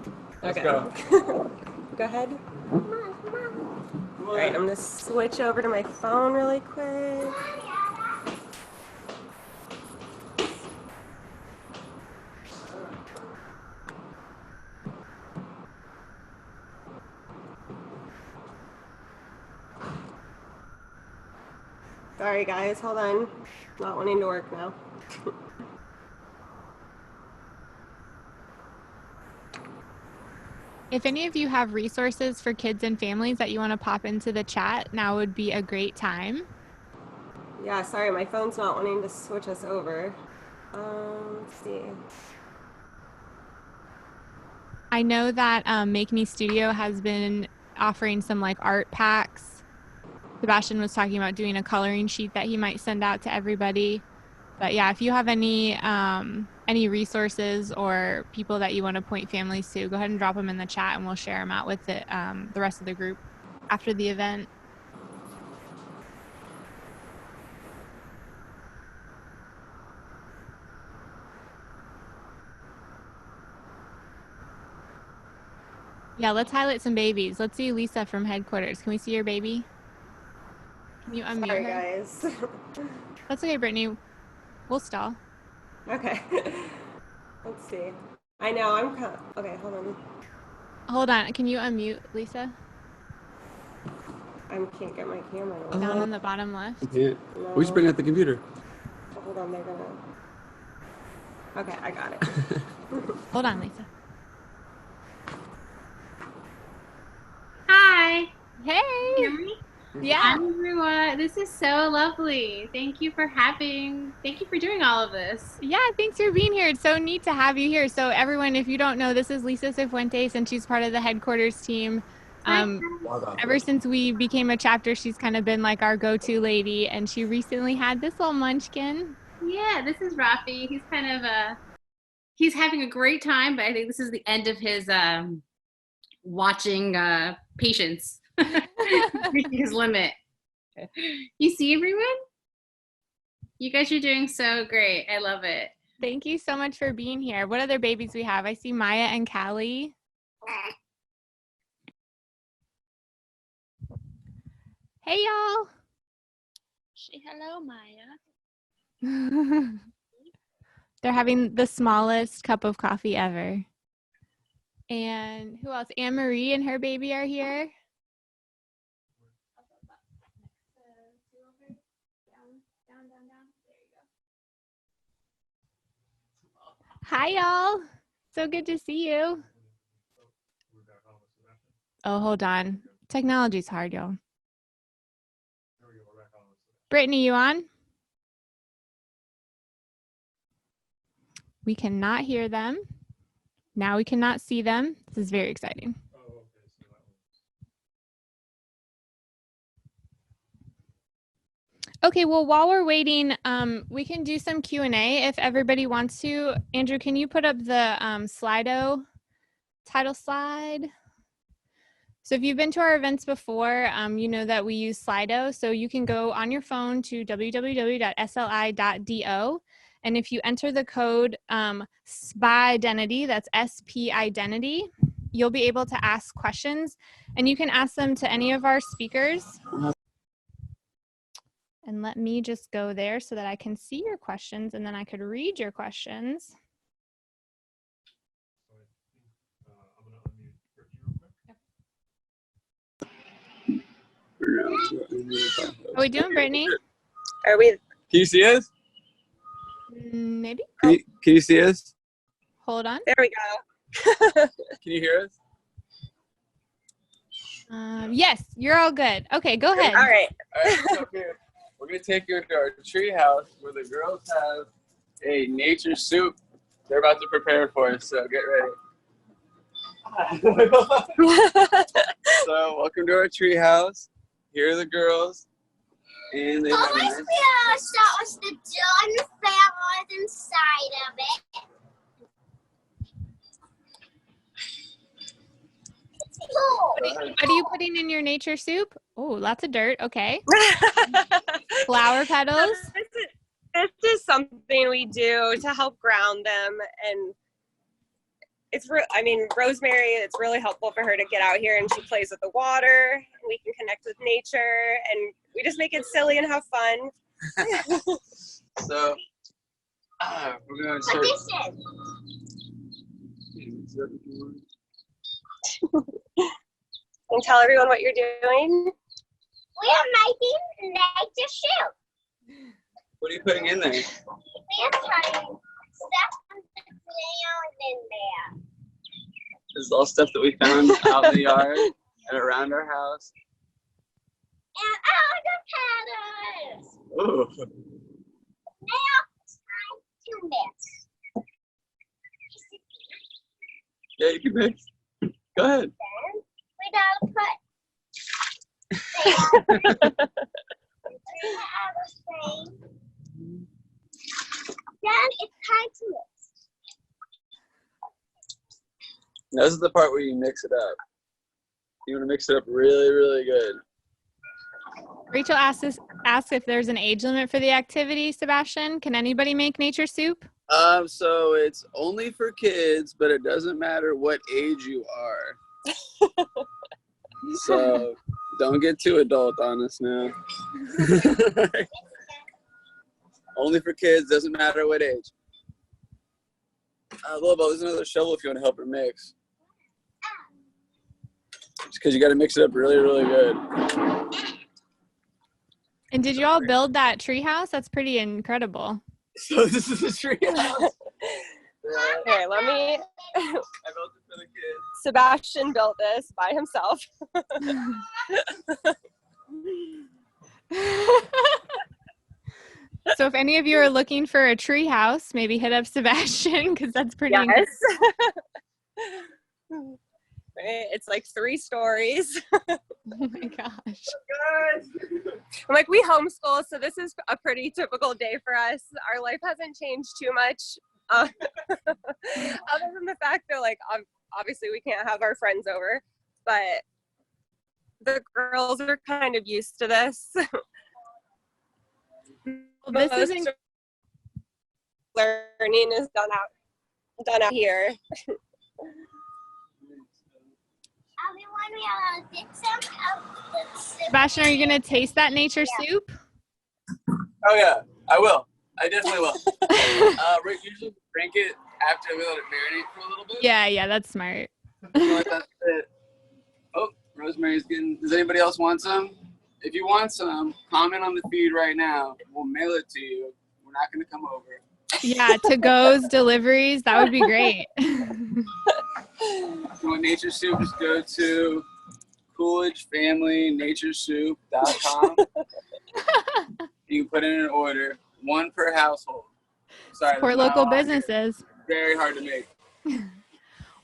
Let's go. Go ahead. All right, I'm gonna switch over to my phone really quick. Sorry guys, hold on. Not wanting to work now. If any of you have resources for kids and families that you want to pop into the chat, now would be a great time. Yeah, sorry, my phone's not wanting to switch us over. Let's see. I know that Make Me Studio has been offering some like art packs. Sebastian was talking about doing a coloring sheet that he might send out to everybody. But yeah, if you have any resources or people that you want to point families to, go ahead and drop them in the chat and we'll share them out with the rest of the group after the event. Yeah, let's highlight some babies. Let's see Lisa from headquarters. Can we see your baby? Can you unmute Sorry, her? guys. That's okay, Brittany. We'll stall. Okay. Let's see. I know, I'm kind of... Okay, hold on. Hold on. Can you unmute Lisa? I can't get my camera. Down on the bottom left. Yeah. We just bring out the computer. Oh, hold on, they're gonna... Okay, I got it. Hold on, Lisa. Hi. Hey. Hear me? Yeah. Hi, everyone. This is so lovely. Thank you for doing all of this. Yeah, thanks for being here. It's so neat to have you here. So everyone, if you don't know, this is Lisa Cifuentes and she's part of the headquarters team. Ever since we became a chapter, she's kind of been like our go-to lady, and she recently had this little munchkin. Yeah, this is Rafi. He's kind of he's having a great time, but I think this is the end of his watching patience. Reaching his limit. You see everyone? You guys are doing so great. I love it. Thank you so much for being here. What other babies we have? I see Maya and Callie. Hey, y'all. Say hello, Maya. They're having the smallest cup of coffee ever. And who else? Anne Marie and her baby are here. Hi, y'all. So good to see you. Oh, hold on. Technology's hard, y'all. Brittany, you on? We cannot hear them. Now we cannot see them. This is very exciting. Okay, well, while we're waiting, we can do some Q&A if everybody wants to. Andrew, can you put up the Slido title slide? So if you've been to our events before, you know that we use Slido. So you can go on your phone to www.sli.do. And if you enter the code SPI Identity, that's SP Identity, you'll be able to ask questions. And you can ask them to any of our speakers. And let me just go there so that I can see your questions and then I could read your questions. How are we doing, Brittany? Are we? Can you see us? Maybe. Can you see us? Hold on. There we go. Can you hear us? Yes, you're all good. Okay, go ahead. All right. So here, we're going to take you into our tree house where the girls have a nature soup they're about to prepare for us, so get ready. So welcome to our tree house. Here are the girls. And they have Always nice... start with the door and the flowers inside of it. What are you putting in your nature soup? Oh, lots of dirt. Okay. Flower petals. This is something we do to help ground them, and Rosemary, it's really helpful for her to get out here and she plays with the water, and we can connect with nature, and we just make it silly and have fun. So, we're going to start. And tell everyone what you're doing. We are making nature soup. What are you putting in there? We are trying stuff from the ground in there. This is all stuff that we found out in the yard and around our house. And avocado. Ooh. Now it's time to mix. Yeah, you can mix. Go ahead. Then we gotta put then it's time to mix. This is the part where you mix it up. You want to mix it up really, really good. Rachel asks if there's an age limit for the activity, Sebastian. Can anybody make nature soup? So it's only for kids, but it doesn't matter what age you are. So don't get too adult on us now. Only for kids, doesn't matter what age. Lobo, there's another shovel if you want to help her mix. Just because you got to mix it up really, really good. And did you all build that tree house? That's pretty incredible. So this is a tree house. Here, let me. I built it for the kids. Sebastian built this by himself. So if any of you are looking for a tree house, maybe hit up Sebastian because that's pretty incredible. It's like 3 stories. Oh my gosh. I'm like, we homeschool, so this is a pretty typical day for us. Our life hasn't changed too much. Other than the fact that, like, obviously we can't have our friends over, but the girls are kind of used to this. This isn't learning is done out here. Sebastian, are you going to taste that nature soup? Oh yeah, I will. I definitely will. Usually drink it after we let it marinate for a little bit. Yeah, that's smart. That's it. Oh, Rosemary's getting. Does anybody else want some? If you want some, comment on the feed right now. We'll mail it to you. We're not going to come over. Yeah, to-go's, deliveries, that would be great. If you want nature soup, just go to CoolidgeFamilyNatureSoup.com. You can put in an order, 1 per household. Sorry, support local businesses. Very hard to make.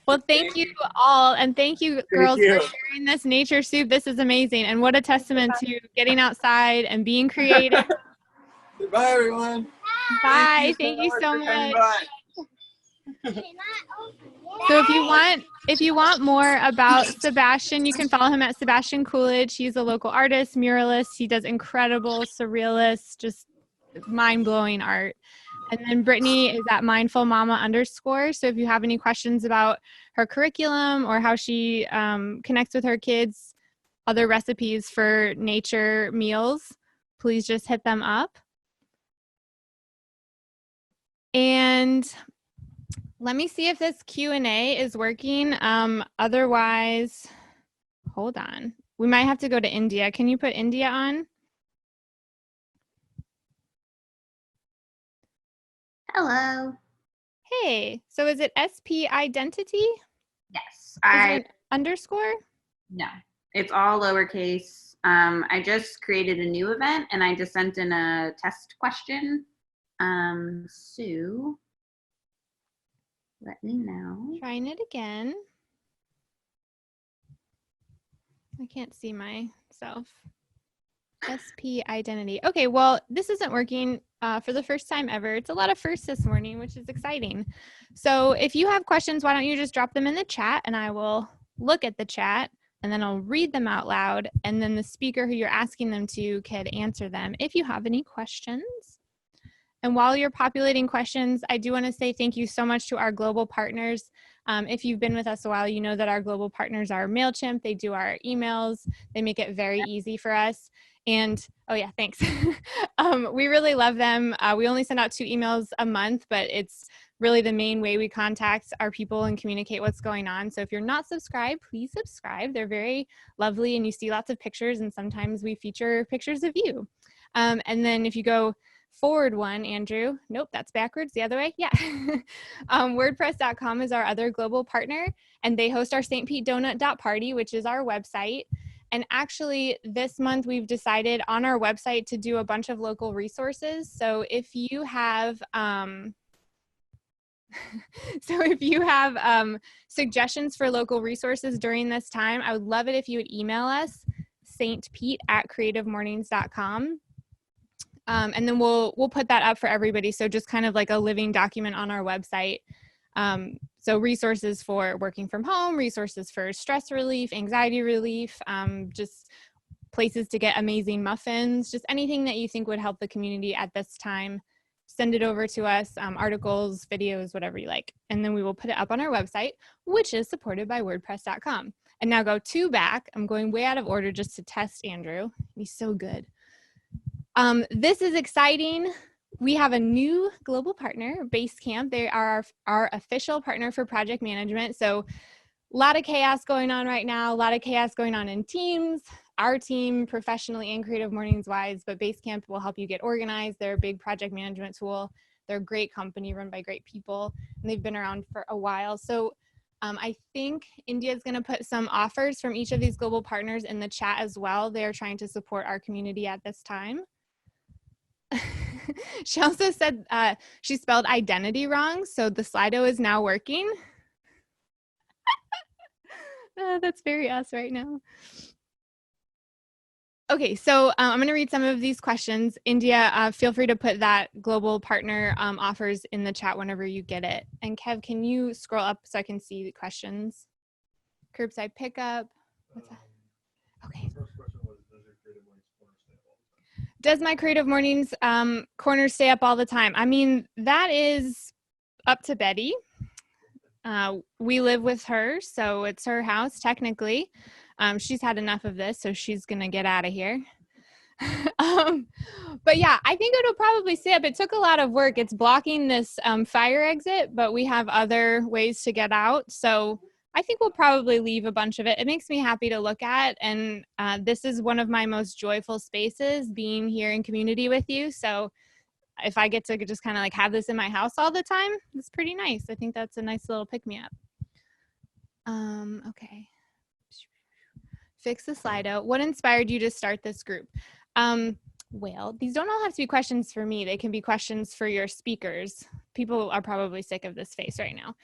Well, thank you all, and thank you, girls, for sharing this nature soup. This is amazing, and what a testament to getting outside and being creative. Goodbye, everyone. Bye. Thank you so much. So if you want If you want more about Sebastian, you can follow him at Sebastian Coolidge. He's a local artist, muralist. He does incredible, surrealist, just mind-blowing art. And then Brittany is at Mindful Mama _. So if you have any questions about her curriculum or how she connects with her kids, other recipes for nature meals, please just hit them up. And let me see if this Q&A is working. Otherwise, hold on. We might have to go to India. Can you put India on? Hello. Hey, so is it SP Identity? Yes. Is it underscore? No, it's all lowercase. I just created a new event and I just sent in a test question. So let me know. Trying it again. I can't see myself. SP Identity. Okay, well, this isn't working for the first time ever. It's a lot of firsts this morning, which is exciting. So if you have questions, why don't you just drop them in the chat and I will look at the chat and then I'll read them out loud. And then the speaker who you're asking them to can answer them if you have any questions. And while you're populating questions, I do want to say thank you so much to our global partners. If you've been with us a while, you know that our global partners are MailChimp. They do our emails. They make it very easy for us. And, oh yeah, thanks. We really love them. We only send out 2 emails a month, but it's really the main way we contact our people and communicate what's going on. So if you're not subscribed, please subscribe. They're very lovely and you see lots of pictures and sometimes we feature pictures of you. And then if you go forward one, Andrew. Nope, that's backwards. The other way. Yeah. WordPress.com is our other global partner, and they host our St. Pete Donut Party, which is our website. And actually, this month we've decided on our website to do a bunch of local resources. So if you have suggestions for local resources during this time, I would love it if you would email us, stpete@creativemornings.com. And then we'll put that up for everybody. So just kind of like a living document on our website. So resources for working from home, resources for stress relief, anxiety relief, just places to get amazing muffins, just anything that you think would help the community at this time. Send it over to us, articles, videos, whatever you like. And then we will put it up on our website, which is supported by WordPress.com. And now go 2 back. I'm going way out of order just to test Andrew. He's so good. This is exciting. We have a new global partner, Basecamp. They are our official partner for project management. So a lot of chaos going on right now, a lot of chaos going on in teams, our team professionally and Creative Mornings wise, but Basecamp will help you get organized. They're a big project management tool. They're a great company run by great people, and they've been around for a while. So I think India is going to put some offers from each of these global partners in the chat as well. They're trying to support our community at this time. She also said she spelled identity wrong, so the Slido is now working. That's very us right now. Okay, so I'm going to read some of these questions. India, feel free to put that global partner offers in the chat whenever you get it. And Kev, can you scroll up so I can see the questions? Curbside pickup. What's that? Okay. Does my Creative Mornings corner stay up all the time? I mean, that is up to Betty. We live with her, so it's her house technically. She's had enough of this, so she's gonna get out of here. But yeah, I think it'll probably stay up. It took a lot of work. It's blocking this fire exit, but we have other ways to get out. So I think we'll probably leave a bunch of it. It makes me happy to look at. And this is one of my most joyful spaces, being here in community with you. So if I get to just kind of like have this in my house all the time, it's pretty nice. I think that's a nice little pick-me-up. Okay. Fix the Slido. What inspired you to start this group? Well, these don't all have to be questions for me. They can be questions for your speakers. People are probably sick of this face right now.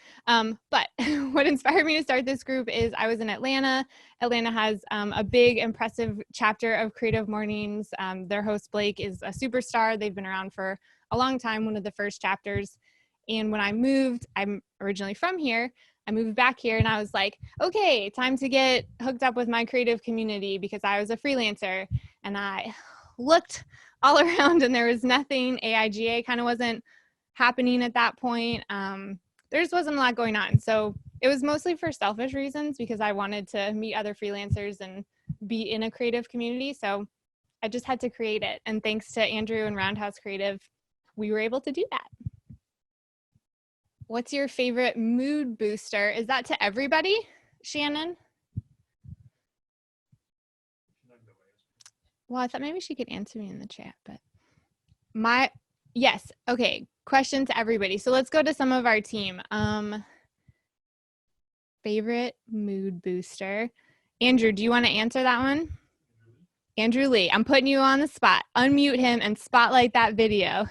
But what inspired me to start this group is I was in Atlanta. Atlanta has a big, impressive chapter of Creative Mornings. Their host, Blake, is a superstar. They've been around for a long time, one of the first chapters. And when I moved, I'm originally from here, I moved back here and I was like, okay, time to get hooked up with my creative community because I was a freelancer. And I looked all around and there was nothing. AIGA kind of wasn't happening at that point. There just wasn't a lot going on. So it was mostly for selfish reasons because I wanted to meet other freelancers and be in a creative community. So I just had to create it. And thanks to Andrew and Roundhouse Creative, we were able to do that. What's your favorite mood booster? Is that to everybody, Shannon? Well, I thought maybe she could answer me in the chat, but yes. Okay. Question to everybody. So let's go to some of our team. Favorite mood booster. Andrew, do you want to answer that one? Andrew Lee, I'm putting you on the spot. Unmute him and spotlight that video.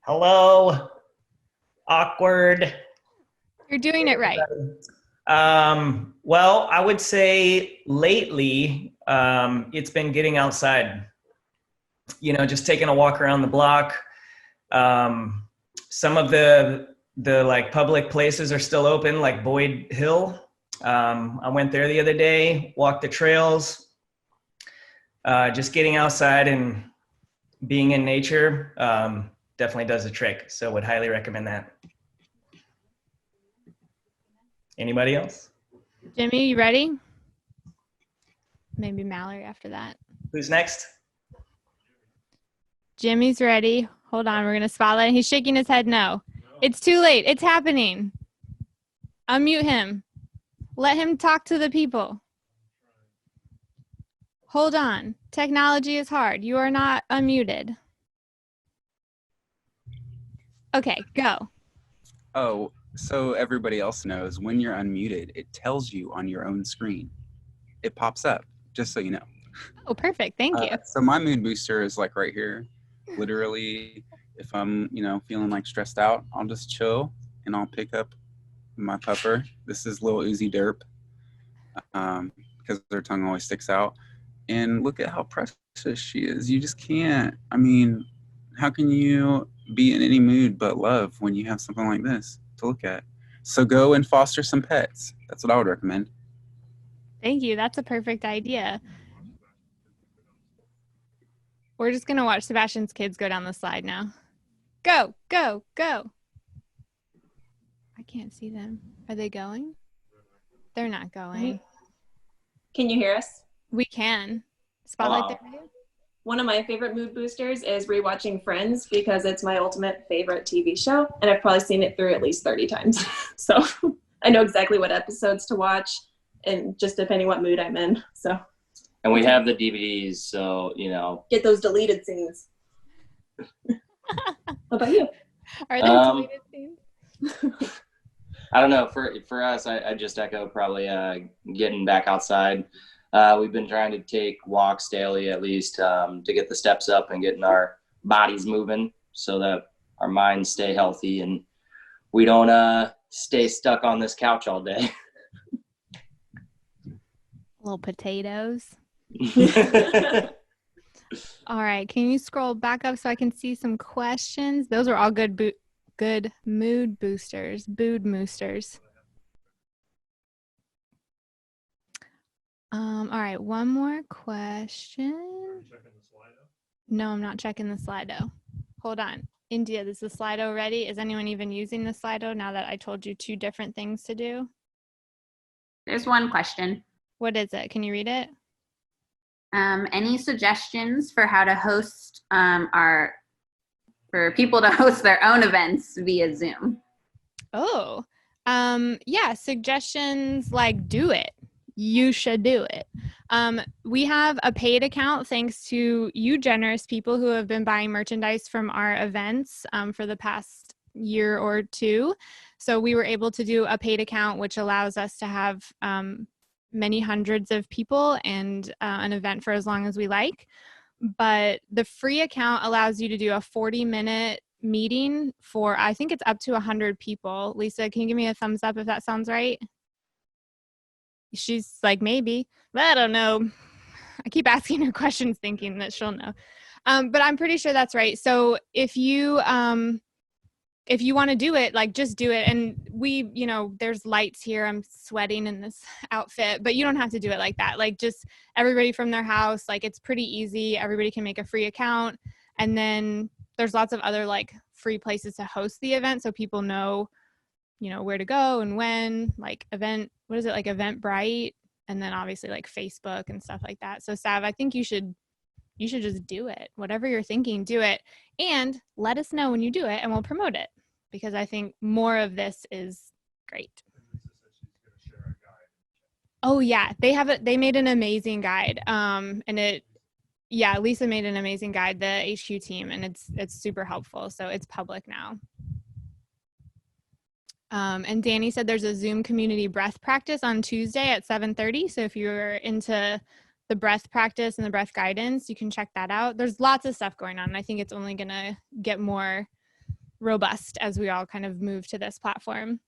Hello. Awkward. You're doing it right. Well, I would say lately, it's been getting outside, just taking a walk around the block. Some of the like public places are still open, like Boyd Hill. I went there the other day, walked the trails, just getting outside and being in nature, definitely does the trick. So would highly recommend that. Anybody else? Jimmy, you ready? Maybe Mallory after that. Who's next? Jimmy's ready. Hold on, we're going to spotlight. He's shaking his head no. It's too late. It's happening. Unmute him. Let him talk to the people. Hold on. Technology is hard. You are not unmuted. Okay, go. Oh, so everybody else knows, when you're unmuted, it tells you on your own screen. It pops up, just so you know. Oh, perfect. Thank you. So my mood booster is like right here. Literally, if I'm, feeling like stressed out, I'll just chill and I'll pick up my pupper. This is Lil Uzi Derp, because their tongue always sticks out. And look at how precious she is. You just can't. How can you be in any mood but love when you have something like this to look at? So go and foster some pets. That's what I would recommend. Thank you. That's a perfect idea. We're just going to watch Sebastian's kids go down the slide now. Go, go, go. I can't see them. Are they going? They're not going. Can you hear us? We can. Spotlight their video. One of my favorite mood boosters is rewatching Friends because it's my ultimate favorite TV show, and I've probably seen it through at least 30 times. So I know exactly what episodes to watch, and just depending what mood I'm in. So. And we have the DVDs, so Get those deleted scenes. How about you? Are there deleted scenes? I don't know. For us, I just echo probably getting back outside. We've been trying to take walks daily at least to get the steps up and getting our bodies moving so that our minds stay healthy and we don't stay stuck on this couch all day. Little potatoes. All right. Can you scroll back up so I can see some questions? Those are all good mood boosters. Mood boosters. All right, one more question. No, I'm not checking the Slido. Hold on. India, is the Slido ready? Is anyone even using the Slido now that I told you 2 different things to do? There's one question. What is it? Can you read it? Any suggestions for how to host for people to host their own events via Zoom? Oh, yeah, suggestions like do it. You should do it. We have a paid account thanks to you generous people who have been buying merchandise from our events for the past year or 2. So we were able to do a paid account, which allows us to have many hundreds of people and an event for as long as we like. But the free account allows you to do a 40-minute meeting for, I think it's up to 100 people. Lisa, can you give me a thumbs up if that sounds right? She's like, maybe. I don't know. I keep asking her questions thinking that she'll know. But I'm pretty sure that's right. So if you if you want to do it, like just do it. And we, you know, there's lights here. I'm sweating in this outfit, but you don't have to do it like that. Like just everybody from their house, like it's pretty easy. Everybody can make a free account. And then there's lots of other like free places to host the event. So people know, you know, where to go and when, like what is it, like Eventbrite, and then obviously like Facebook and stuff like that. So Sav, I think you should just do it. Whatever you're thinking, do it. And let us know when you do it and we'll promote it, because I think more of this is great. Oh yeah, they made an amazing guide. Lisa made an amazing guide, the HQ team, and it's super helpful. So it's public now. And Danny said there's a Zoom community breath practice on Tuesday at 7:30. So if you're into the breath practice and the breath guidance, you can check that out. There's lots of stuff going on, and I think it's only going to get more robust as we all kind of move to this platform.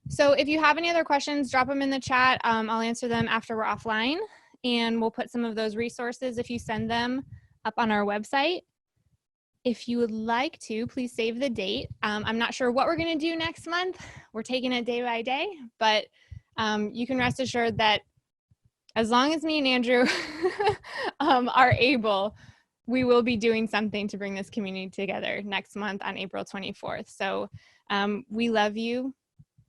So if you have any other questions, drop them in the chat. I'll answer them after we're offline, and we'll put some of those resources, if you send them, up on our website. If you would like to, please save the date. I'm not sure what we're going to do next month. We're taking it day by day, but you can rest assured that as long as me and Andrew are able, we will be doing something to bring this community together next month on April 24th. So we love you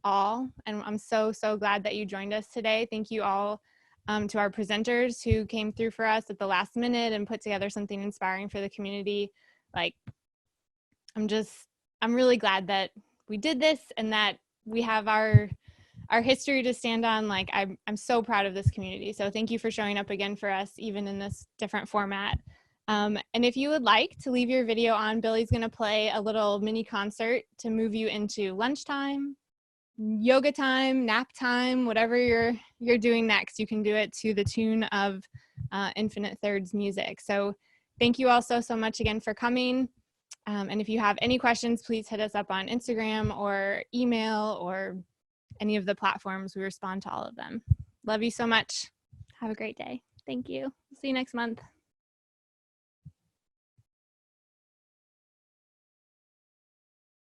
all, and I'm so glad that you joined us today. Thank you all to our presenters who came through for us at the last minute and put together something inspiring for the community. Like, I'm really glad that we did this and that we have our history to stand on. Like, I'm so proud of this community. So thank you for showing up again for us, even in this different format. And if you would like to leave your video on, Billy's going to play a little mini concert to move you into lunchtime, yoga time, nap time, whatever you're doing next. You can do it to the tune of Infinite Thirds music. So thank you all so much again for coming. And if you have any questions, please hit us up on Instagram or email or any of the platforms. We respond to all of them. Love you so much. Have a great day. Thank you. See you next month.